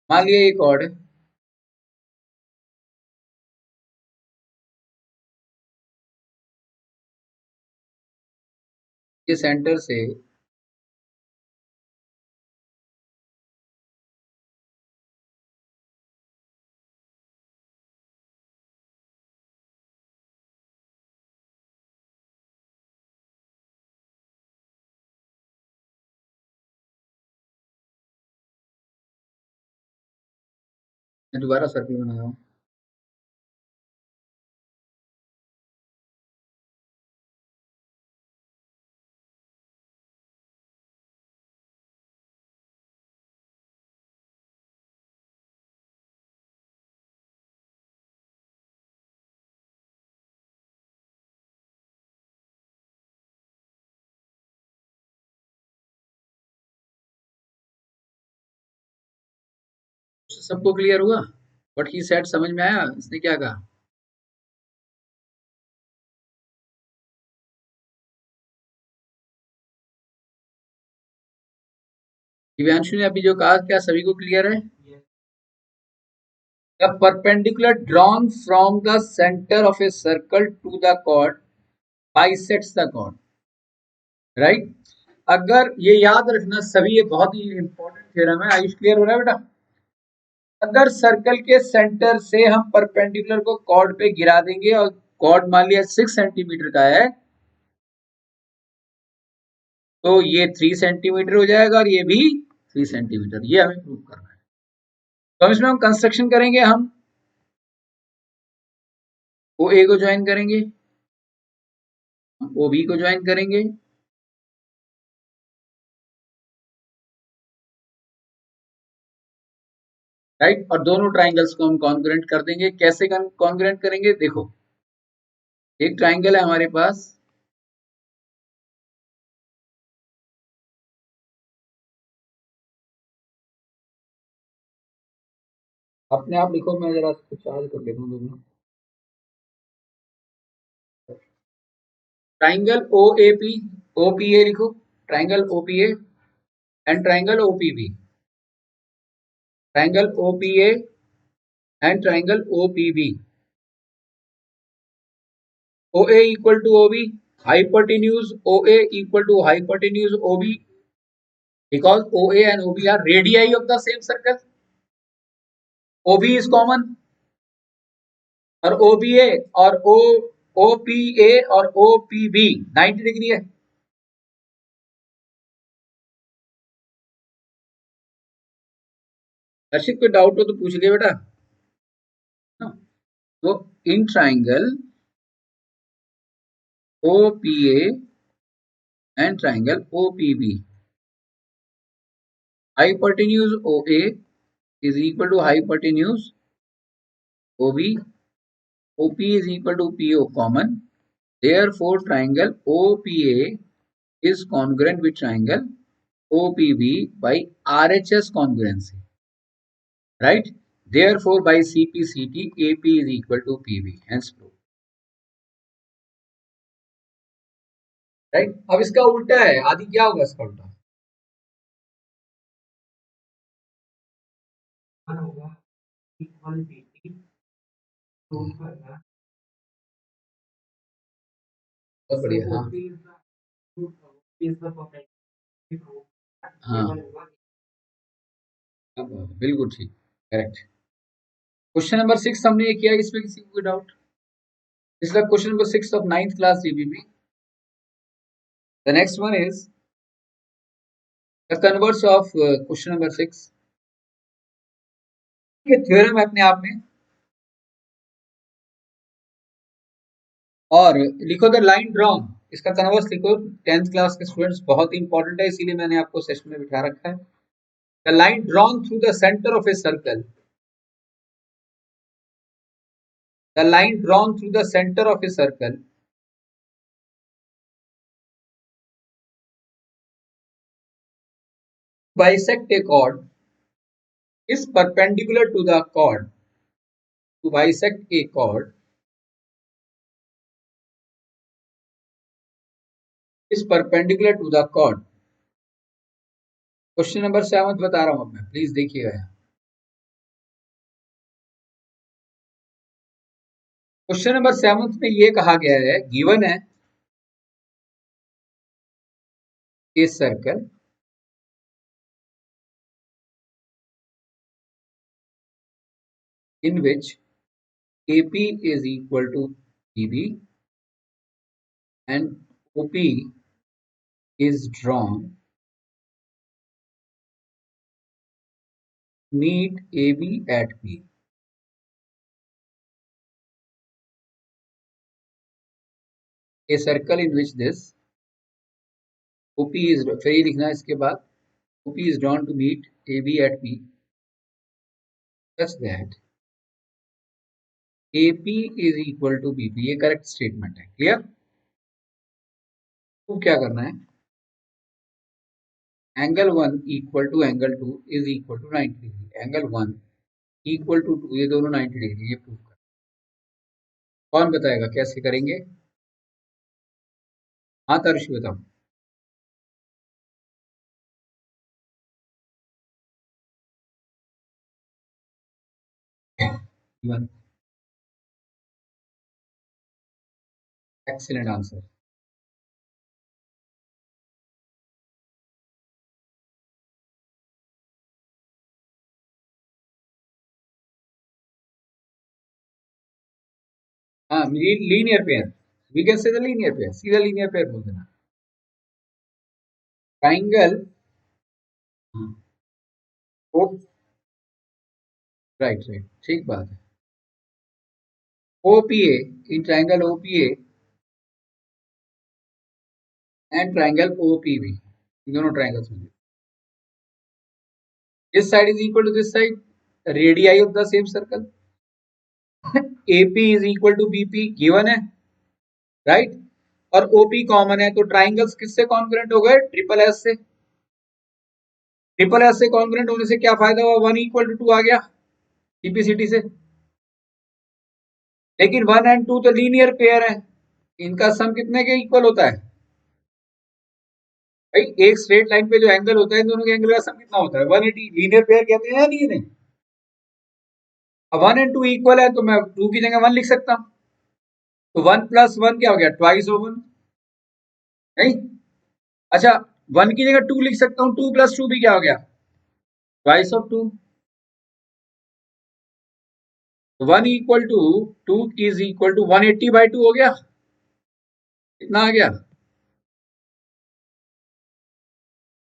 मान लिया ये कॉर्ड है, ये सेंटर से मैं दोबारा सर्कल बना रहा हूँ। सबको क्लियर हुआ? व्हाट ही सेड समझ में आया इसने क्या कहा? दिव्यांशु ने अभी जो कहा क्या सभी को क्लियर है? The perpendicular drawn from the center of a circle to the chord bisects the chord. Right? अगर ये याद रखना सभी, ये बहुत ही इंपॉर्टेंट थ्योरम है। आयुष क्लियर हो रहा है बेटा? अगर सर्कल के सेंटर से हम परपेंडिकुलर को कॉर्ड पे गिरा देंगे और कॉर्ड मान लिया 6 सेंटीमीटर का है तो ये 3 सेंटीमीटर हो जाएगा और ये भी 3 सेंटीमीटर। ये हमें प्रूव करना है। तो इसमें हम कंस्ट्रक्शन करेंगे, हम ओ ए को ज्वाइन करेंगे, हम ओ बी को ज्वाइन करेंगे, राइट? और दोनों ट्राइंगल्स को हम कॉन्ग्रुएंट कर देंगे। कैसे कॉन्ग्रुएंट करेंगे? देखो, एक ट्राइंगल है हमारे पास, अपने आप लिखो, मैं जरा इसको चार्ज कर लेता हूँ 2 मिनट। Triangle O A P, O P A लिखो, triangle O P A and triangle O P B, triangle O P A and triangle O P B. O A equal to O B, hypotenuse OA equal to hypotenuse OB because OA and OB are radii of the same circle. OB is common और OBA और OPA और OPB 90 degree है। अर्षित कोई doubt हो तो पूछ लिया बेटा। तो in triangle OPA and triangle OPB, hypotenuse OA is equal to hypotenuse OB, OP is equal to PO common. Therefore, triangle OPA is congruent with triangle OPB by RHS congruency. Right? Therefore, by CPCT, AP is equal to PB. Hence proof. Right. अब इसका उल्टा है, आदि क्या होगा इसका उल्टा? होगा इक्वल बीटी प्रूव करना. बहुत बढ़िया. हाँ हाँ, अब बिल्कुल ठीक, करेक्ट. क्वेश्चन नंबर 6 हमने ये किया. इसमें किसी को कोई doubt? This is the question number 6 of 9th class GBB. The next one is the converse of question number 6. ये थ्योरम है अपने आप में. और लिखो द लाइन ड्रॉन. इसका कन्वर्स लिखो. 10th क्लास के स्टूडेंट्स, बहुत इंपॉर्टेंट है, इसीलिए मैंने आपको सेशन में बिठा रखा है. The line drawn through the centre of a circle. The line drawn through the centre of a circle bisect a chord is perpendicular to the chord. To bisect a chord is perpendicular to the chord. Question number 7 बता रहा हूं अब मैं, please देखिएगा. Question number 7 में ये कहा गया है, गिवन है a circle in which AP is equal to PB and OP is drawn meet AB at P. A circle in which this OP is, फिर ये लिखना है इसके बाद, OP is drawn to meet AB at P such that AP is equal to BP. ये correct statement है. Clear? तो क्या करना है? Angle 1 equal to angle 2 is equal to 90 degree. Angle 1 equal to 2, ये दोनों 90 डिग्री. ये प्रूव कर. कौन बताएगा कैसे करेंगे? हाँ तरुष बताओ. Excellent answer. हाँ, linear pair. We can say the linear pair. सीधा लीनियर पेयर बोल देना. ट्राइंगल ओ, राइट राइट, ठीक बात है. OPA, in triangle OPA and triangle OPB, इन दोनों ट्राइंगल्स में this side is equal to this side, radii of the same circle. AP is equal to BP given है, right. और OP common है, तो triangles किससे कॉन्ग्रुएंट हो गए? Triple S से. ट्रिपल एस से कॉन्ग्रुएंट होने से क्या फायदा हुआ? 1 इक्वल टू 2 आ गया CPCT से. लेकिन 1 एंड 2 तो लीनियर पेयर है, इनका सम कितने के इक्वल होता है? भाई एक स्ट्रेट लाइन पे जो एंगल होता है, इन दोनों के एंगल का सम कितना होता है? 180. लीनियर पेयर कहते हैं या नहीं? नहीं. अब 1 एंड 2 इक्वल है, तो मैं 2 की जगह 1 लिख सकता हूं. तो 1 प्लस 1 क्या हो गया? Twice of 1. नहीं? अच्छा, 1 की जगह 2 लिख सकता हूं. 2 प्लस 2 भी क्या हो गया? Twice of 2. 1 equal to 2 is equal to 180/2 हो गया. कितना आ गया?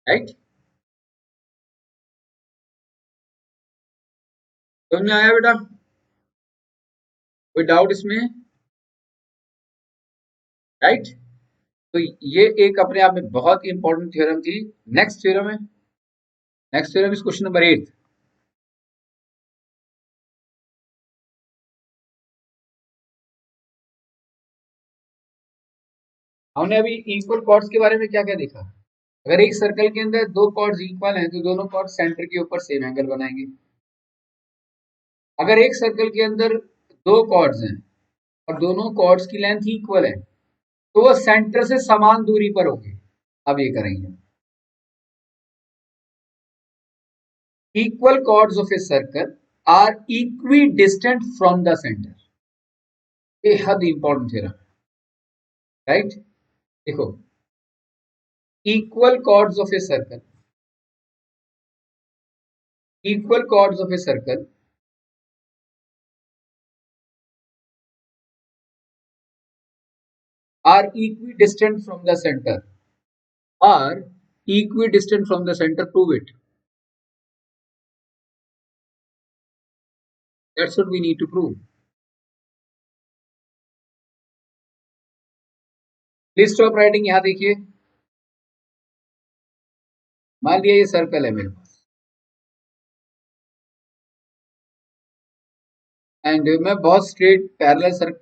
राइट. समझ में आया बेटा? कोई डाउट इसमें? राइट. तो ये एक अपने आप में बहुत ही इंपॉर्टेंट थ्योरम थी. नेक्स्ट थ्योरम है. Next theorem is question number 8. हमने अभी इक्वल कॉर्ड्स के बारे में क्या क्या देखा? अगर एक सर्कल के अंदर दो कॉर्ड्स इक्वल हैं, तो दोनों कॉर्ड सेंटर के ऊपर सेम एंगल बनाएंगे. अगर एक सर्कल के अंदर दो कॉर्ड्स हैं और दोनों कॉर्ड्स की लेंथ इक्वल है तो वो सेंटर से समान दूरी पर होंगे। अब ये करेंगे, equal chords of a circle are equidistant from the centre. ये हद इंपॉर्टेंट थ्योरम, राइट। देखो, equal chords of a circle, equal chords of a circle are equidistant from the center, are equidistant from the center. Prove it. That's what we need to prove. Please stop writing. यहाँ देखिए, मान लिया ये circle है मेरे पास and मैं बहुत straight parallel sir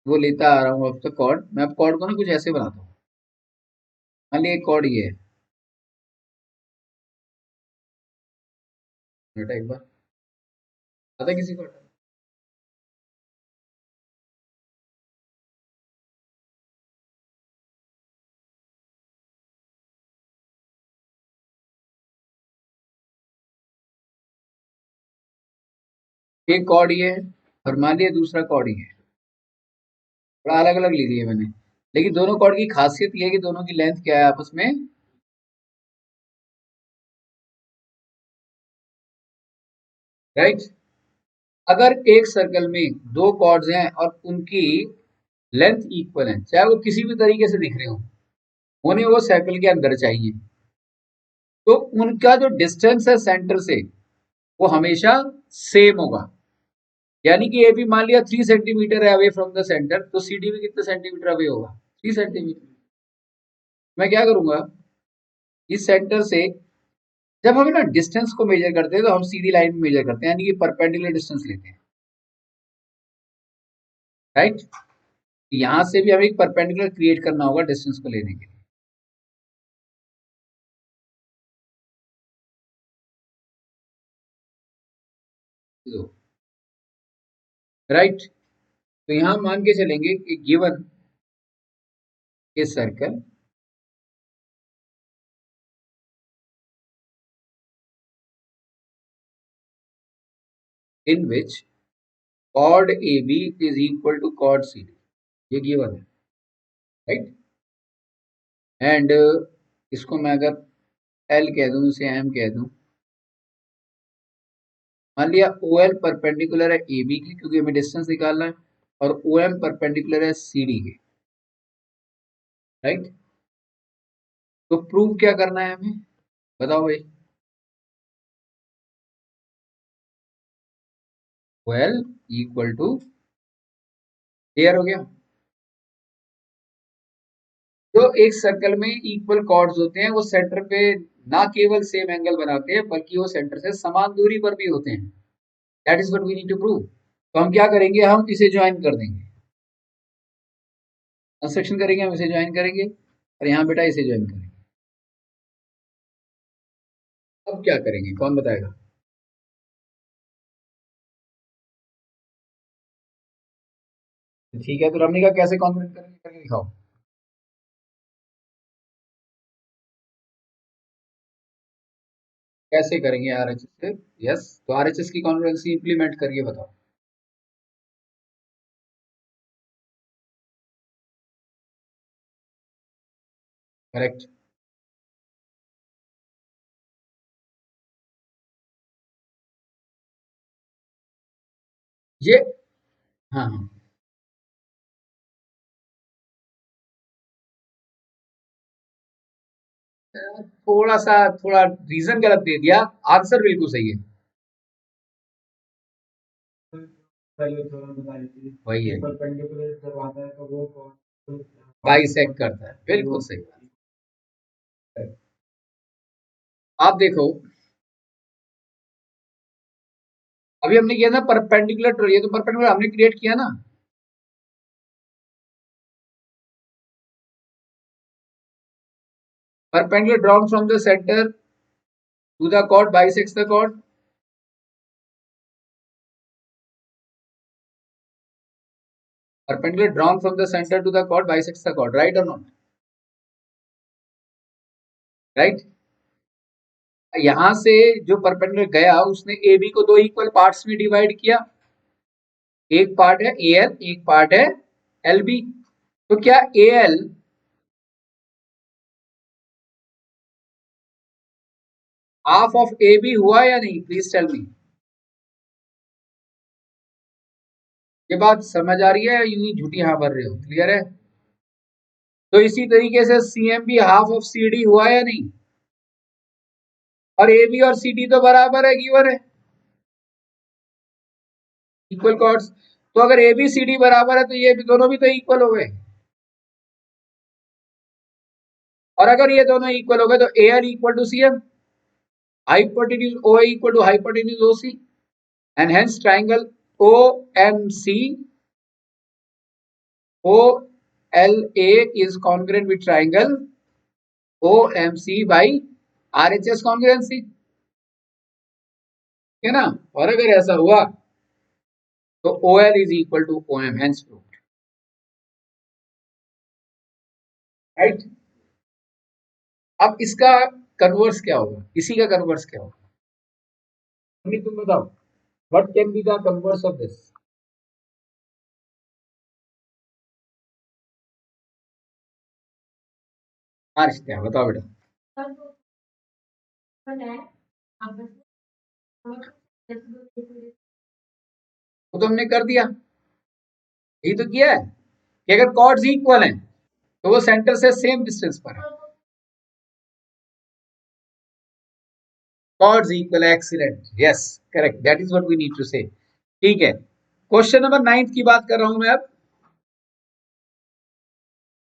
वो लेता आ रहा हूँ अब तक कॉर्ड। मैं अब कॉर्ड को ना कुछ ऐसे बनाता हूँ। मान लिया कॉर्ड ये है बेटा, एक बार आता किसी को? एक कॉर्ड ये है और मान लिया दूसरा कॉर्ड ये है। थोड़ा अलग अलग ले लिए मैंने, लेकिन दोनों कॉर्ड की खासियत ये है कि दोनों की लेंथ क्या है आपस में, राइट। अगर एक सर्कल में दो कॉर्ड्स हैं और उनकी लेंथ इक्वल है, चाहे वो किसी भी तरीके से दिख रहे हो, उन्हें वो सर्कल के अंदर चाहिए, तो उनका जो डिस्टेंस है सेंटर से वो हमेशा सेम होगा। यानी कि ए भी मान लिया 3 सेंटीमीटर है अवे फ्रॉम द सेंटर, तो सी डी भी कितने सेंटीमीटर अवे होगा? 3 सेंटीमीटर। मैं क्या करूंगा, इस सेंटर से जब हम ना डिस्टेंस को मेजर करते हैं तो हम सीधी लाइन में मेजर करते हैं, यानी कि परपेंडिकुलर डिस्टेंस लेते हैं, राइट। यहां से भी हमें एक परपेंडिकुलर क्रिएट करना होगा डिस्टेंस को लेने के लिए, राइट। तो यहां मान के चलेंगे कि given a circle in which chord AB is equal to chord CD, ये गिवन है, राइट। एंड इसको मैं अगर L कह दूं, इसे M कह दूं, मान लिया OL परपेंडिकुलर है AB की क्योंकि हमें डिस्टेंस निकालना है, और OM परपेंडिकुलर है CD के, राइट। तो प्रूव क्या करना है हमें, बताओ भाई। OL इक्वल टू, क्लियर हो गया। जो एक सर्कल में इक्वल कॉर्ड्स होते हैं वो सेंटर पे ना केवल सेम एंगल बनाते हैं बल्कि वो सेंटर से समान दूरी पर भी होते हैं। That is what we need to prove. तो हम क्या करेंगे, हम इसे ज्वाइन कर देंगे, कंस्ट्रक्शन करेंगे, हम इसे ज्वाइन करेंगे और यहाँ बेटा इसे ज्वाइन करेंगे। अब क्या करेंगे, कौन बताएगा? ठीक है, तो हमने कहा कैसे कॉन्फ्रेंस करेंगे, करके दिखाओ। कैसे करेंगे आरएचएस से? यस, तो आरएचएस की कॉन्फ्रेंस इंप्लीमेंट करिए, बताओ। करेक्ट। ये, हाँ हाँ, थोड़ा सा, थोड़ा रीजन गलत दे दिया, आंसर बिल्कुल सही है। पहले थ्योरम बताई थी वही कि है, परपेंडिकुलर जब आता है तो वो कौन बाइसेक्ट करता है, बिल्कुल वो सही बात है। आप देखो, अभी हमने किया था परपेंडिकुलर, ये तो परपेंडिकुलर हमने क्रिएट किया ना। Perpendicular drawn from the centre to the chord bisects the chord, perpendicular drawn from the center to the chord bisects the chord, right or not? Right? यहां से जो परपेंडिकुलर गया उसने ए बी को दो इक्वल पार्ट्स में डिवाइड किया, एक पार्ट है ए एल, एक पार्ट है एल बी। तो क्या A L half of A B हुआ या नहीं? Please tell me. ये बात समझ आ रही है, यूं ही झूठी हाँ भर रहे हो? क्लियर है? तो इसी तरीके से C M B half of C D हुआ या नहीं? और ए बी और सी डी तो बराबर है, गिवन है, इक्वल कॉर्ड्स। तो अगर ए बी सी डी बराबर है तो ये भी दोनों भी तो इक्वल हो गए। और अगर ये दोनों इक्वल हो गए तो A L equal to C M, hypotenuse OA equal to hypotenuse OC, and hence triangle OMC OLA is congruent with triangle OMC by RHS congruency, है ना? और अगर ऐसा हुआ तो OL is equal to OM, hence proved, right? अब इसका converse क्या होगा? इसी का कन्वर्स क्या होगा? तुम बताओ, what can be the converse of this? क्या बताओ बेटा। वो तो हमने कर दिया, यही तो किया है कि अगर कॉर्ड्स इक्वल हैं तो वो सेंटर से सेम डिस्टेंस पर है। Chords equal, excellent, yes correct, that is what we need to say. ठीक है, क्वेश्चन नंबर 9 की बात कर रहा हूं मैं अब।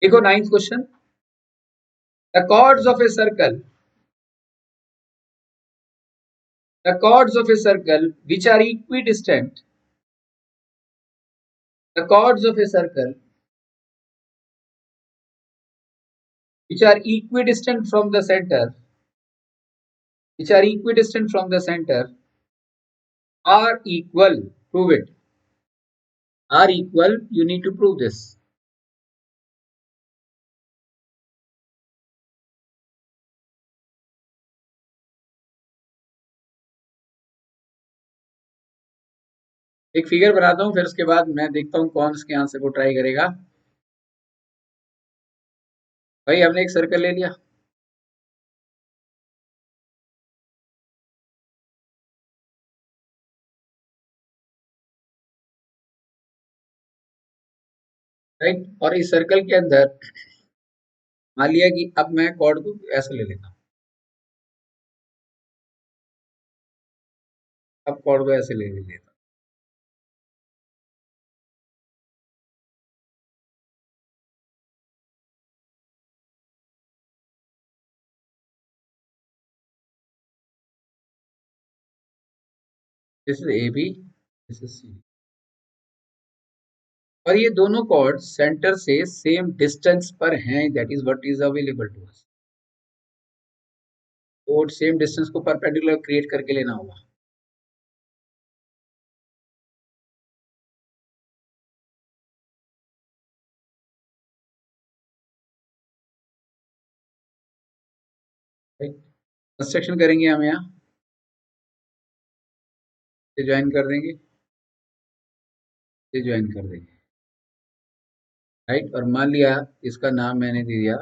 देखो 9th question, the chords of a circle, the chords of a circle which are equidistant, the chords of a circle which are equidistant from the center, which are equidistant from the center are equal, prove it, are equal, you need to prove this। एक figure बनाता हूं, फिर उसके बाद मैं देखता हूं कौन इसके आंसर को ट्राई करेगा। भाई हमने एक सर्कल ले लिया, राइट, और इस सर्कल के अंदर मान लिया कि अब मैं कॉर्ड को ऐसे ले लेता हूं, अब कॉर्ड को ऐसे ले लेता हूं, this is A B, this is C, और ये दोनों कॉर्ड सेंटर से सेम डिस्टेंस पर हैं, that is what is available to us. तो सेम डिस्टेंस को परपेंडिकुलर क्रिएट करके लेना होगा। कंस्ट्रक्शन करेंगे हम यहाँ, ये ज्वाइन कर देंगे, ये ज्वाइन कर देंगे, राइट। और मान लिया इसका नाम मैंने दे दिया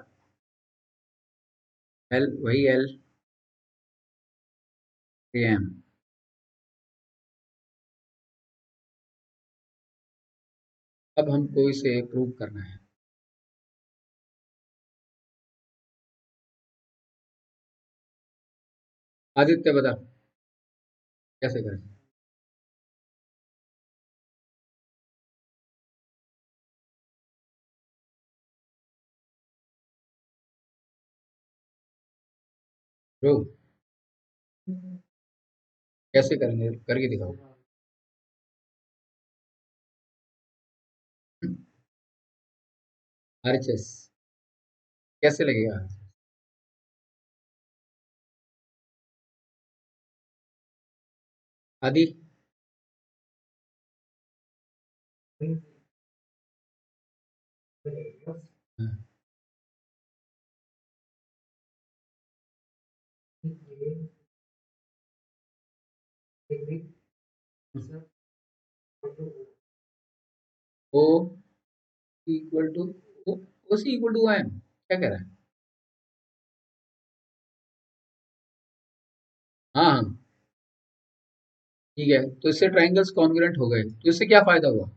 एल, वही एल एम। अब हमको इसे प्रूव करना है। आदित्य बता कैसे करें। प्रूव कैसे करेंगे, करके दिखाओ। आरएचएस कैसे लगेगा? आदि हाँ, O equal to O C equal to M, क्या कह रहा है? हाँ हाँ, ठीक है, तो इससे ट्राइंगल्स कॉन्ग्रुएंट हो गए, तो इससे क्या फायदा हुआ?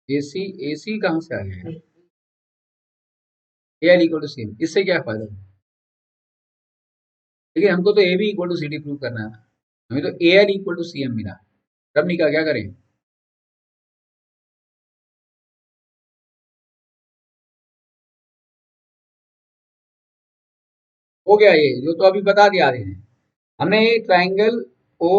एसी, एसी कहाँ से आ गया यार? A L equal to C M, इससे क्या फायदा हुआ? लेकिन हमको तो A B equal to C D prove करना है, हमें तो A L equal to C M मिला, तब नहीं कहा क्या करें? हो गया ये जो तो अभी बता दिया रहे हैं हमने, triangle O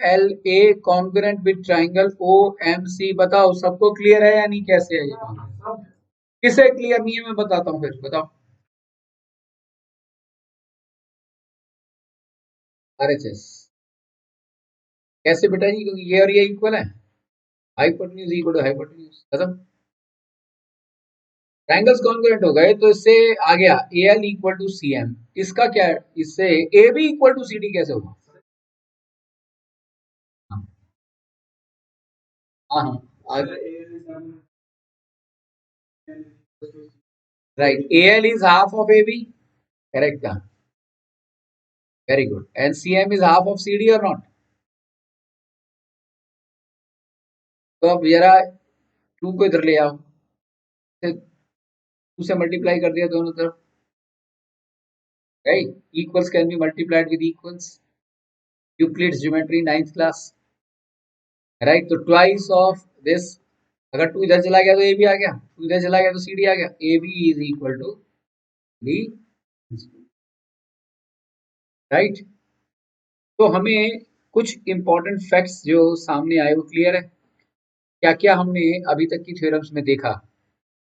L A congruent with triangle O M C, बताओ सबको क्लियर है या नहीं, कैसे है ये काम? किसे क्लियर नहीं है मैं बताता हूँ, फिर बताओ। आर एच एस कैसे बेटा जी, क्योंकि ये और ये इक्वल है, हाइपोटेन्यूज इक्वल टू हाइपोटेन्यूज, खत्म। ट्राइंगल्स कॉन्ग्रुएंट हो गए तो इससे आ गया A L equal to C M, इसका क्या है? इससे A B equal to C D कैसे होगा? हाँ हाँ हाँ, right, A L is half of A B, correct का, very good, and C M is half of C D और नॉट? तो अब जरा टू को इधर ले आओ, टू से मल्टीप्लाई कर दिया दोनों तरफ, right, equals can be multiplied with equals, Euclid's geometry ninth class, right, तो ट्वाइस ऑफ दिस, अगर टू इधर चला गया तो ए बी आ गया, टू इधर चला गया तो सी डी आ गया, A B is equal to D, right. तो हमें कुछ इंपॉर्टेंट फैक्ट्स जो सामने आए वो क्लियर है, क्या क्या हमने अभी तक की थ्योरम्स में देखा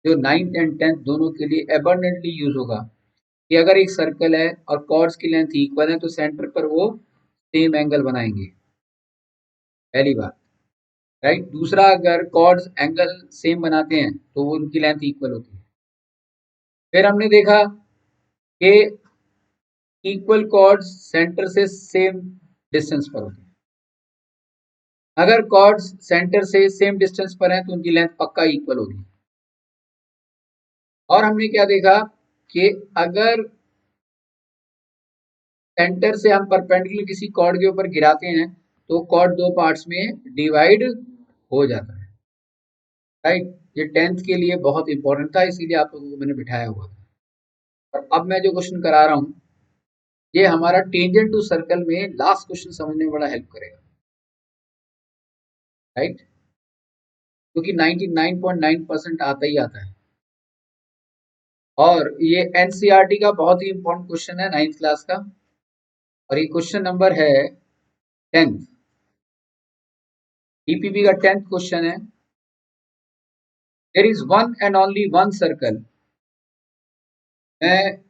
जो नाइन्थ एंड टेंथ दोनों के लिए एबंडेंटली यूज होगा, कि अगर एक सर्कल है और कॉर्ड्स की लेंथ इक्वल है तो सेंटर पर वो सेम एंगल बनाएंगे, पहली बात, राइट। दूसरा, अगर कॉर्ड्स एंगल सेम बनाते हैं तो वो उनकी लेंथ इक्वल होती है। फिर हमने देखा कि इक्वल कॉर्ड्स सेंटर से सेम डिस्टेंस पर होते हैं, अगर कॉर्ड्स सेंटर से सेम डिस्टेंस पर हैं तो उनकी लेंथ पक्का इक्वल होगी। और हमने क्या देखा कि अगर सेंटर से हम परपेंडिकुलर किसी कॉर्ड के ऊपर गिराते हैं तो कॉर्ड दो पार्ट्स में डिवाइड हो जाता है, राइट। ये टेंथ के लिए बहुत इंपॉर्टेंट था, इसीलिए आप लोगों को मैंने बिठाया हुआ था। और अब मैं जो क्वेश्चन करा रहा हूँ ये हमारा टेंजेंट टू सर्कल में लास्ट क्वेश्चन समझने में बड़ा हेल्प करेगा, राइट, क्योंकि 99.9% आता ही आता है। और ये एनसीईआरटी का बहुत ही इंपॉर्टेंट क्वेश्चन है नाइन्थ क्लास का, और ये क्वेश्चन नंबर है 10th, ईपीपी का 10th क्वेश्चन है। There is one and only one circle, मैं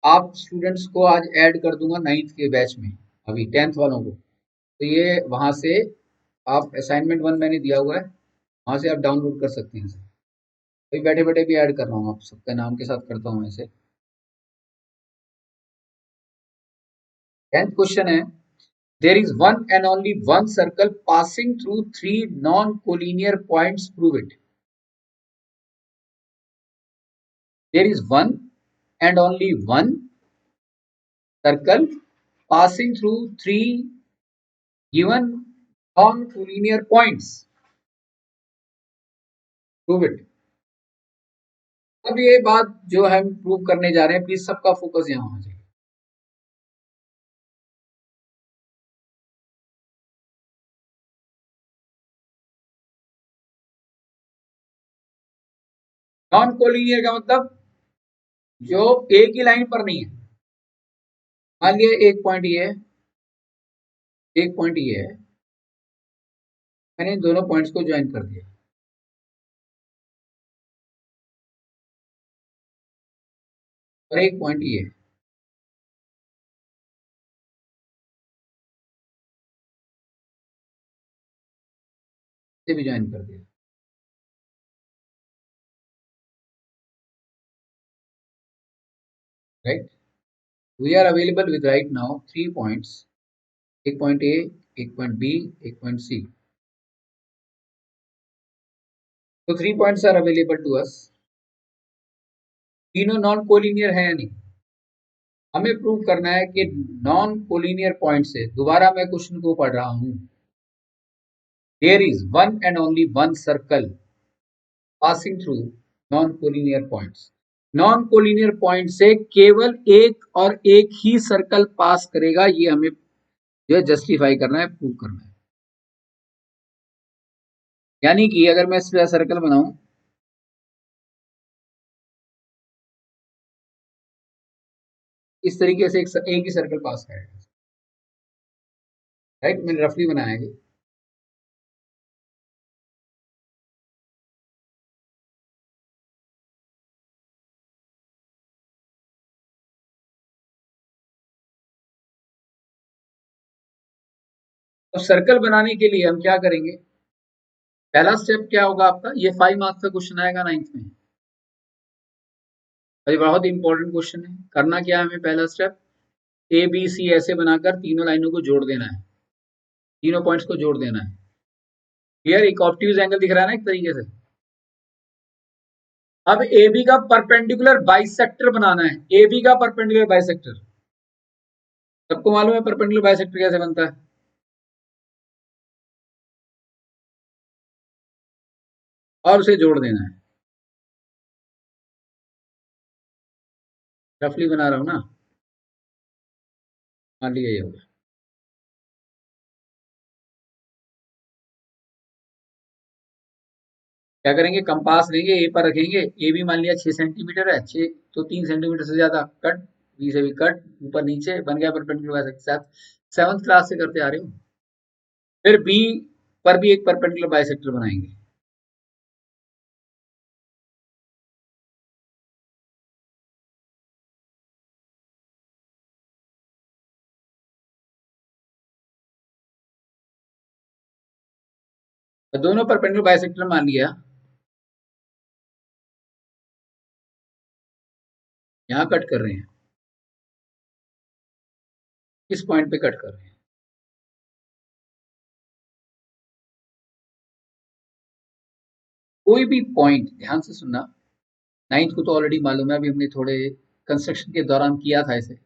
आप स्टूडेंट्स को आज ऐड कर दूंगा नाइन्थ के बैच में, अभी 10th वालों को, तो ये वहां से आप असाइनमेंट वन मैंने दिया हुआ है, वहां से आप डाउनलोड कर सकते हैं। अभी बैठे बैठे भी ऐड कर रहा हूँ, आप सबके नाम के साथ करता हूँ ऐसे। 10th क्वेश्चन है, there is one and only one circle passing through three non collinear points, prove it. There is one and only one circle passing through three given non-collinear points, prove it। अब ये बात जो हम prove करने जा रहे हैं, please सबका फोकस यहाँ होना चाहिए। नॉन कोलिनियर का मतलब जो एक ही लाइन पर नहीं है, मान लिया एक पॉइंट ये है, एक पॉइंट ये है, मैंने इन दोनों पॉइंट्स को ज्वाइन कर दिया, और एक पॉइंट ये है, से भी ज्वाइन कर दिया। Right, we are available with right now 3 points, एक पॉइंट ए, एक पॉइंट बी, एक पॉइंट सी। तो 3 points are available to us. तीनों नॉन कोलिनियर है या नहीं, हमें प्रूव करना है कि नॉन कोलिनियर पॉइंट से, दोबारा मैं क्वेश्चन को पढ़ रहा हूं, there is one and only one circle passing through non collinear points. Non collinear point से केवल एक और एक ही सर्कल पास करेगा, ये हमें जो जस्टिफाई करना है, प्रूव करना है। यानी कि अगर मैं इस सर्कल बनाऊं, इस तरीके से एक ही सर्कल पास करेगा। राइट, मैंने रफली बनाया है। अब सर्कल बनाने के लिए हम क्या करेंगे, पहला स्टेप क्या होगा आपका, ये 5 मार्क्स का क्वेश्चन आएगा 9th में, और ये बहुत इंपॉर्टेंट क्वेश्चन है। करना क्या है हमें, पहला स्टेप ए बी सी ऐसे बनाकर तीनों लाइनों को जोड़ देना है, तीनों पॉइंट्स को जोड़ देना है। क्लियर, एक ऑब्ट्यूज एंगल दिख रहा है ना एक तरीके से। अब ए बी का परपेंडिकुलर बाइसेक्टर बनाना है, ए बी का परपेंडिकुलर बाइसेक्टर, सबको मालूम है परपेंडिकुलर बाइसेक्टर कैसे बनता है, और उसे जोड़ देना है। रफली बना रहा हूं ना, मान लिया ये होगा। क्या करेंगे, कंपास लेंगे, ए पर रखेंगे, ए भी मान लिया 6 सेंटीमीटर है, 6 तो 3 सेंटीमीटर से ज्यादा कट, बी से भी कट, ऊपर नीचे बन गया परपेंडिकुलर बाइसेक्टर। 7th क्लास से करते आ रहे हो। फिर बी पर भी एक परपेंडिकुलर बाइसेक्टर बनाएंगे। तो दोनों परपेंडिकुलर बाइसेक्टर मान लिया, यहां कट कर रहे हैं, किस पॉइंट पे कट कर रहे हैं, कोई भी पॉइंट, ध्यान से सुनना, 9th को तो ऑलरेडी मालूम है, अभी हमने थोड़े कंस्ट्रक्शन के दौरान किया था इसे।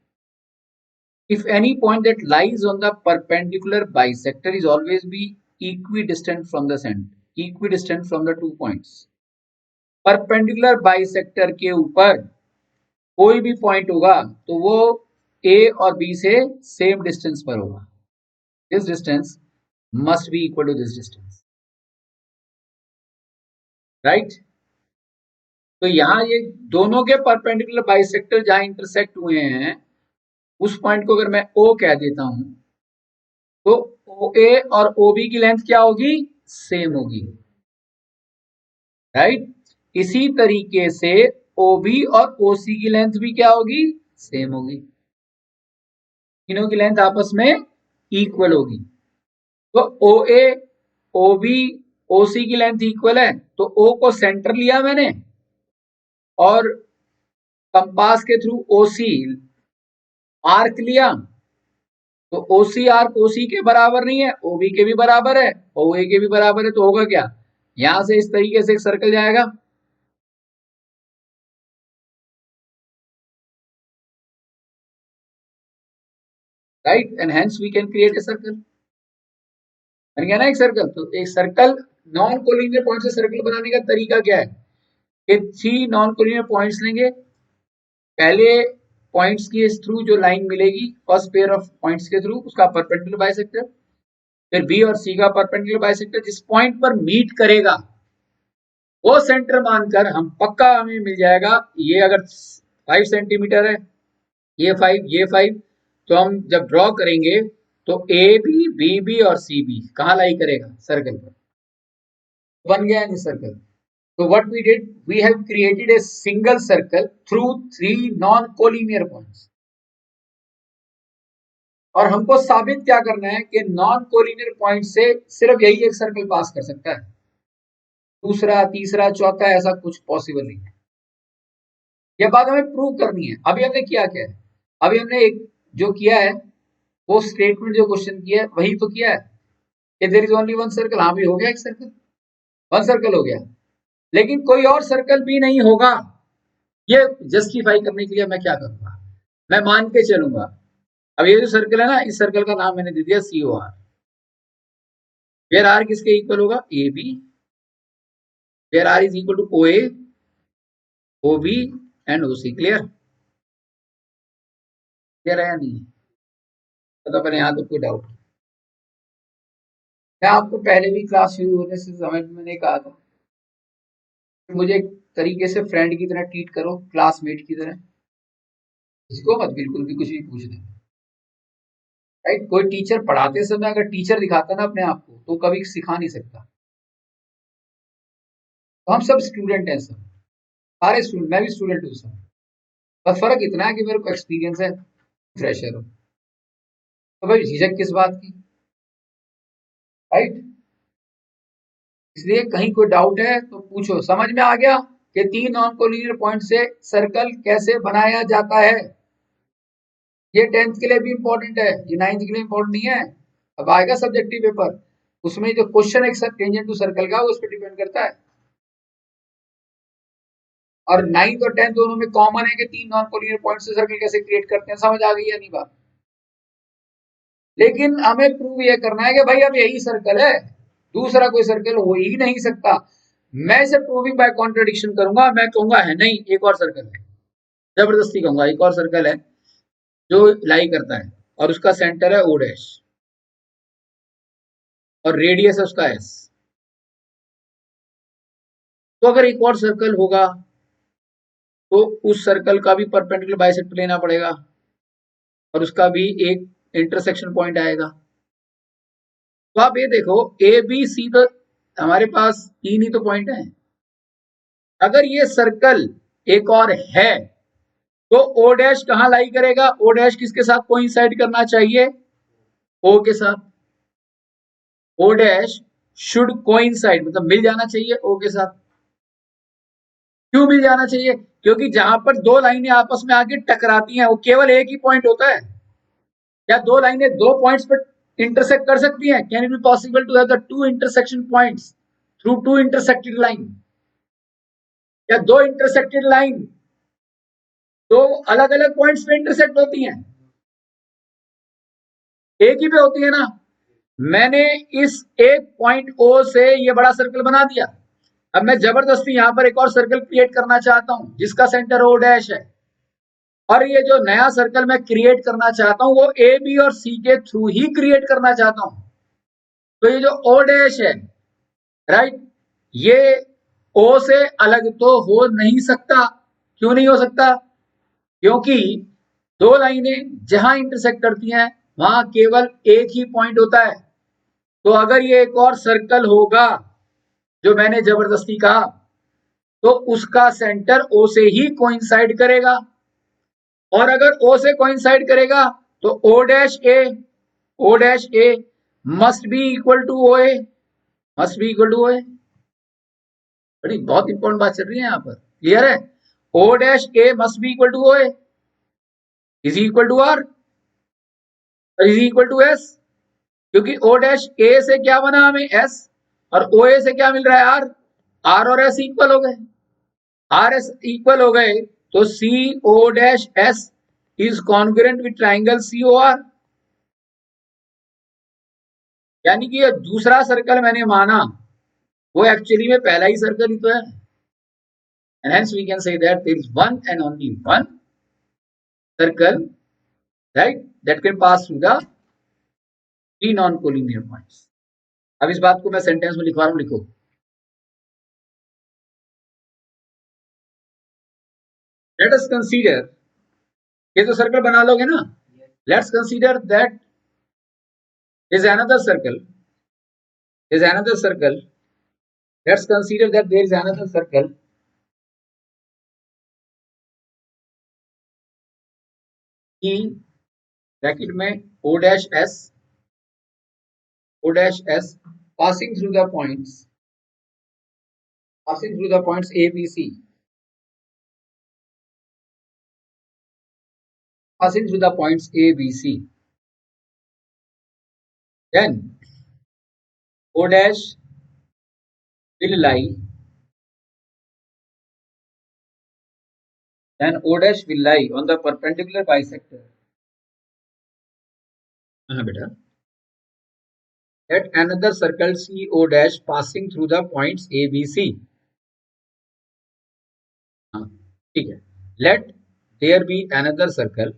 If any point that lies on the perpendicular bisector is always be equidistant from the center, equidistant from the 2 points. Perpendicular bisector के ऊपर कोई भी पॉइंट होगा तो वो ए और बी से सेम डिस्टेंस पर होगा। This distance must be equal to this distance. Right, तो यहां ये दोनों के परपेंडिकुलर बाइसेक्टर जहां इंटरसेक्ट हुए हैं, उस पॉइंट को अगर मैं ओ कह देता हूं, तो ओ ए और ओ बी की लेंथ क्या होगी, सेम होगी। राइट, इसी तरीके से ओबी और ओसी की लेंथ भी क्या होगी, सेम होगी, तीनों की लेंथ आपस में इक्वल होगी। तो ओ ए ओ बी ओ सी की लेंथ इक्वल है, तो ओ को सेंटर लिया मैंने, और कंपास के थ्रू ओ सी आर्क लिया, तो ओ सी आर्क ओ सी के बराबर नहीं है, ओ बी के भी बराबर है, ओ ए के भी बराबर है, तो होगा क्या, यहां से इस तरीके से एक सर्कल जाएगा। Right, and hence we can create a circle. बन गया ना एक सर्कल। तो एक सर्कल, नॉन कोलिनियर पॉइंट से सर्कल बनाने का तरीका क्या है, कि 3 नॉन कोलिनियर पॉइंट्स लेंगे, पहले पॉइंट्स के थ्रू जो लाइन मिलेगी, फर्स्ट पेयर ऑफ पॉइंट्स के थ्रू, उसका परपेंडिकुलर बाइसेक्टर, फिर बी और सी का परपेंडिकुलर बाइसेक्टर, जिस पॉइंट पर मीट करेगा वो सेंटर मानकर हम पक्का, हमें मिल जाएगा, ये अगर 5 सेंटीमीटर है, ये 5, ये 5, तो हम जब ड्रॉ करेंगे तो ए बी, बी बी और सी बी कहाँ लाई करेगा, सर्कल पर। बन गया है circle. So what we did, we have created a single circle through 3 non-collinear points. और हमको साबित क्या करना है कि नॉन कोलिनियर पॉइंट से सिर्फ यही एक सर्कल पास कर सकता है, दूसरा तीसरा चौथा ऐसा कुछ पॉसिबल नहीं है। यह बात हमें प्रूव करनी है। अभी हमने किया क्या है, अभी हमने एक जो किया है वो स्टेटमेंट जो क्वेश्चन किया है वही तो किया है कि there is only one circle. हाँ भी हो गया, एक सर्कल, वन सर्कल हो गया, लेकिन कोई और सर्कल भी नहीं होगा। ये जस्टिफाई करने के लिए मैं क्या करूंगा, मैं मान के चलूंगा। अब ये जो सर्कल है ना, इस सर्कल का नाम मैंने दे दिया COR, वेयर आर किसके इक्वल होगा, AB, where are is equal to OA, OB and OC। क्लियर, क्लियर है या नहीं? तो पहले यहाँ तो कोई डाउट, मैं आपको पहले भी क्लास शुरू होने से समय में मैंने कहा था कि मुझे एक तरीके से फ्रेंड की तरह ट्रीट करो, क्लासमेट की तरह, इसको मत बिल्कुल भी कुछ भी पूछ दे। राइट, कोई टीचर पढ़ाते समय अगर टीचर दिखाता ना अपने आप को तो कभी सिखा नहीं सकता। तो हम सब स्टूडेंट हैं, सब सारे स्टूडेंट, मैं भी स्टूडेंट हूँ सब, बस फर्क इतना है कि मेरे को एक्सपीरियंस है, फ्रेशर हूँ। तो भाई झिझक किस बात की, राइट? इसलिए कहीं कोई डाउट है तो पूछो। समझ में आ गया कि 3 नॉन कोलिनियर पॉइंट से सर्कल कैसे बनाया जाता है। ये 10th के लिए भी इंपॉर्टेंट है, ये 9th के लिए इंपॉर्टेंट नहीं है। अब आएगा सब्जेक्टिव पेपर, उसमें जो क्वेश्चन एक टेंजेंट टू सर्कल का, वो उस पर डिपेंड करता है। और 9th और 10th दोनों में कॉमन है कि 3 नॉन कोलिनियर पॉइंट से सर्कल कैसे क्रिएट करते हैं। समझ आ गई या नहीं बात? लेकिन हमें प्रूव ये करना है कि भाई अब यही सर्कल है, दूसरा कोई सर्कल हो ही नहीं सकता। मैं इसे प्रूविंग बाय कॉन्ट्रडिक्शन करूंगा, मैं कहूंगा है नहीं, एक और सर्कल है, जबरदस्ती कहूंगा एक और सर्कल है जो लाई करता है और उसका सेंटर है O डैश और रेडियस है उसका S। तो अगर एक और सर्कल होगा तो उस सर्कल का भी परपेंडिकुलर बाइसेक्टर लेना पड़ेगा और उसका भी एक इंटरसेक्शन पॉइंट आएगा। तो आप ये देखो, ABC तो हमारे पास 3 ही तो पॉइंट है। अगर ये सर्कल एक और है तो O डैश कहां लाई करेगा, O डैश किसके साथ कोइंसाइड करना चाहिए, O के साथ। O डैश शुड कोइंसाइड मतलब मिल जाना चाहिए O के साथ। क्यों मिल जाना चाहिए? क्योंकि जहां पर दो लाइनें आपस में आके टकराती हैं वो केवल एक ही पॉइंट होता है। क्या दो लाइनें दो पॉइंट्स पर इंटरसेक्ट कर सकती हैं? Can it be possible to have the two intersection points through two intersected line? या दो इंटरसेक्टेड लाइन दो अलग अलग पॉइंट्स पे इंटरसेक्ट होती हैं? एक ही पे होती है ना। मैंने इस एक पॉइंट O से ये बड़ा सर्कल बना दिया। अब मैं जबरदस्ती यहां पर एक और सर्कल क्रिएट करना चाहता हूं जिसका सेंटर O डैश है, और ये जो नया सर्कल मैं क्रिएट करना चाहता हूं वो A B और C के थ्रू ही क्रिएट करना चाहता हूं। तो ये जो O डैश है, राइट, ये O से अलग तो हो नहीं सकता। क्यों नहीं हो सकता? क्योंकि दो लाइनें जहां इंटरसेक्ट करती हैं वहां केवल एक ही पॉइंट होता है। तो अगर ये एक और सर्कल होगा जो मैंने जबरदस्ती कहा तो उसका सेंटर O से ही कोइंसाइड करेगा, और अगर O से कोइंसाइड करेगा तो O dash A must be equal to OA, must be equal to OA। बड़ी बहुत इंपॉर्टेंट बात चल रही है यहाँ पर, क्लियर है? O dash A must be equal to OA is equal to R और इज इक्वल टू S, क्योंकि O डैश ए से क्या बना हमें S, और OA से क्या मिल रहा है R, R और S इक्वल हो गए, R S इक्वल हो गए तो CO dash S is congruent with triangle COR। यानी कि ये दूसरा सर्कल मैंने माना वो एक्चुअली में पहला ही सर्कल ही तो है, and hence we can say that there is one and only one circle, right, that can pass through the three non-collinear points. अब इस बात को मैं सेंटेंस में लिखवा रहा हूं, लिखो। लेट अस कंसीडर, ये तो सर्कल बना लोगे ना, let's consider that is another circle, is another circle, let's consider that there is another circle E, bracket में O dash S passing through the points A, B, C, passing through the points A, B, C. Then O dash will lie. Then O dash will lie on the perpendicular bisector. Beta. Let another circle CO dash passing through the points A, B, C. ठीक है. Let there be another circle.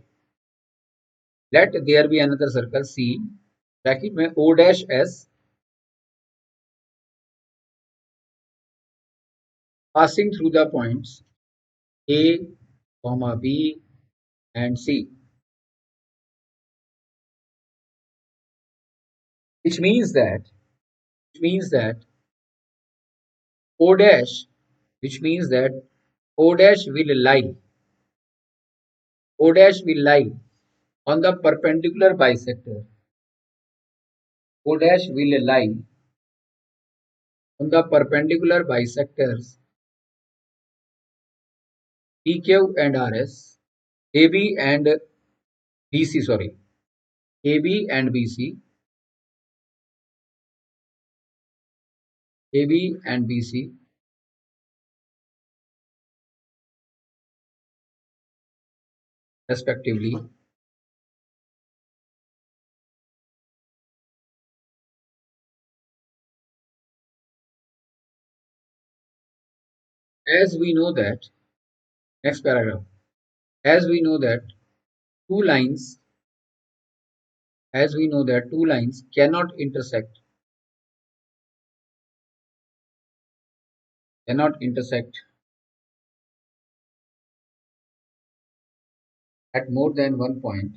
Let there be another circle C. Bracket में O dash S passing through the points A, B, and C. Which means that O dash, O dash will lie on the perpendicular bisector. O dash will lie on the perpendicular bisectors PQ and RS, AB and BC, AB and BC, respectively. As we know that, next paragraph, as we know that two lines cannot intersect at more than one point.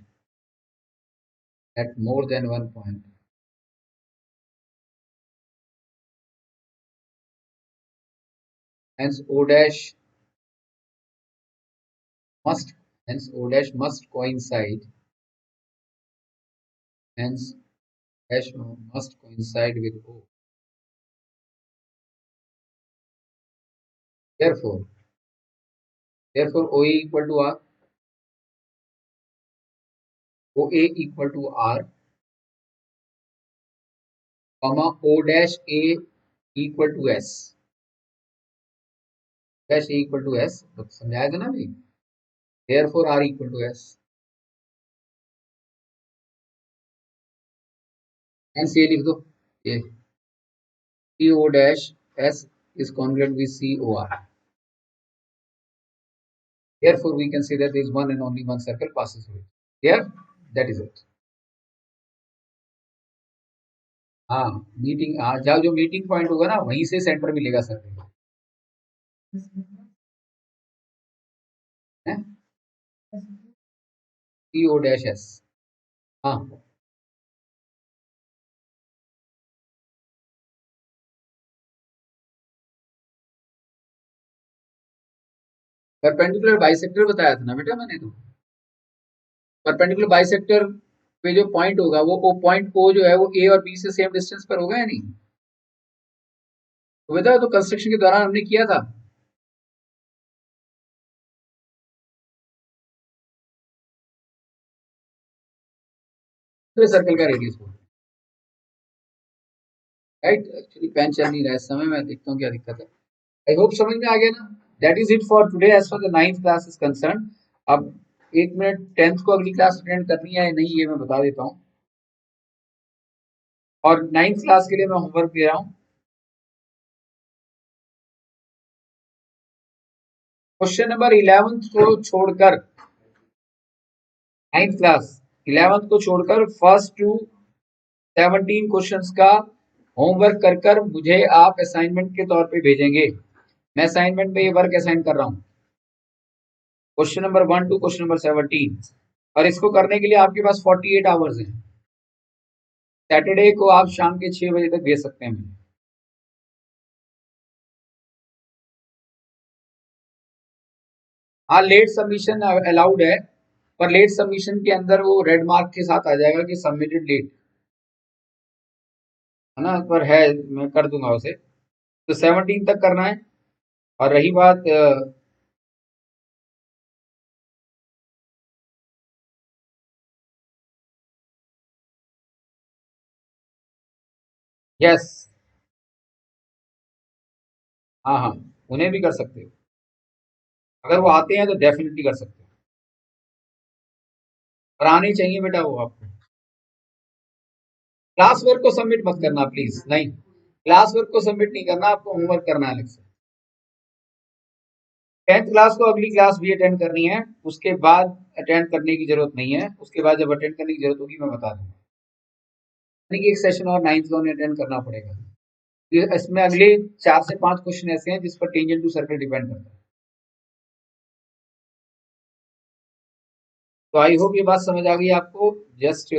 Hence O dash must coincide. Hence dash must coincide with O. Therefore, OA equal to R. OA equal to R, comma O dash A equal to S. Dash A equal to S. तो समझाया था ना भाई. Therefore R equal to S. Hence ये लिख दो. ये CO dash S is congruent with COR. Therefore we can say that there is one and only one circle passes through it. There, that is it. हाँ meeting जहाँ जो meeting point होगा ना वहीं से सेंटर मिलेगा सर्कल. CO dash S. हाँ perpendicular bisector बताया था ना बेटा मैंने. तो परपेंडिकुलर बाइसेक्टर पे जो पॉइंट होगा वो पॉइंट O जो है वो A और B से सेम डिस्टेंस पर होगा या नहीं. तो बेटा तो कंस्ट्रक्शन के दौरान हमने किया था. सर्कल का रेडियस बोल राइट. एक्चुअली पेन चल नहीं रहा है इस समय. मैं देखता हूँ क्या दिक्कत है. आई होप समझ में आ गया ना. That is it for today as for the 9th class is concern. अब 1 मिनट 10th को अगली क्लास अटेंड करनी है या नहीं ये मैं बता देता हूँ. और 9th क्लास के लिए मैं होमवर्क दे रहा हूँ. क्वेश्चन नंबर 11th को छोड़कर 9th क्लास 11th को छोड़कर फर्स्ट टू 17 क्वेश्चंस का होमवर्क कर कर मुझे आप असाइनमेंट के तौर पे भेजेंगे. मैं असाइनमेंट में ये वर्क असाइन कर रहा हूँ. Question number 1 to question number 17. और इसको करने के लिए आपके पास 48 आवर्स हैं. सैटरडे को आप शाम के 6 बजे तक भेज सकते हैं. हाँ लेट सबमिशन अलाउड है. पर लेट सबमिशन के अंदर वो रेड मार्क के साथ आ जाएगा कि सबमिटेड लेट, है ना, पर है, मैं कर दूंगा उसे। तो 17 तक करना है। और रही बात यस, हाँ हाँ, उन्हें भी कर सकते हो, अगर वो आते हैं तो डेफिनेटली कर सकते हो, और आने चाहिए बेटा वो आपको। क्लास वर्क को सबमिट मत करना प्लीज, नहीं, क्लास वर्क को सबमिट नहीं करना, आपको होमवर्क करना है अलग से। 10th क्लास को अगली क्लास भी अटेंड करनी है, उसके बाद अटेंड करने की जरूरत नहीं है, उसके बाद जब अटेंड करने की जरूरत होगी मैं बता दूंगा। यानी कि एक सेशन और 9th का उन्हें अटेंड करना पड़ेगा। इसमें अगले 4 से 5 क्वेश्चन ऐसे हैं जिस पर टेंजेंट टू सर्कल डिपेंड करता है। तो आई होप ये बात समझ आ गई आपको। जस्ट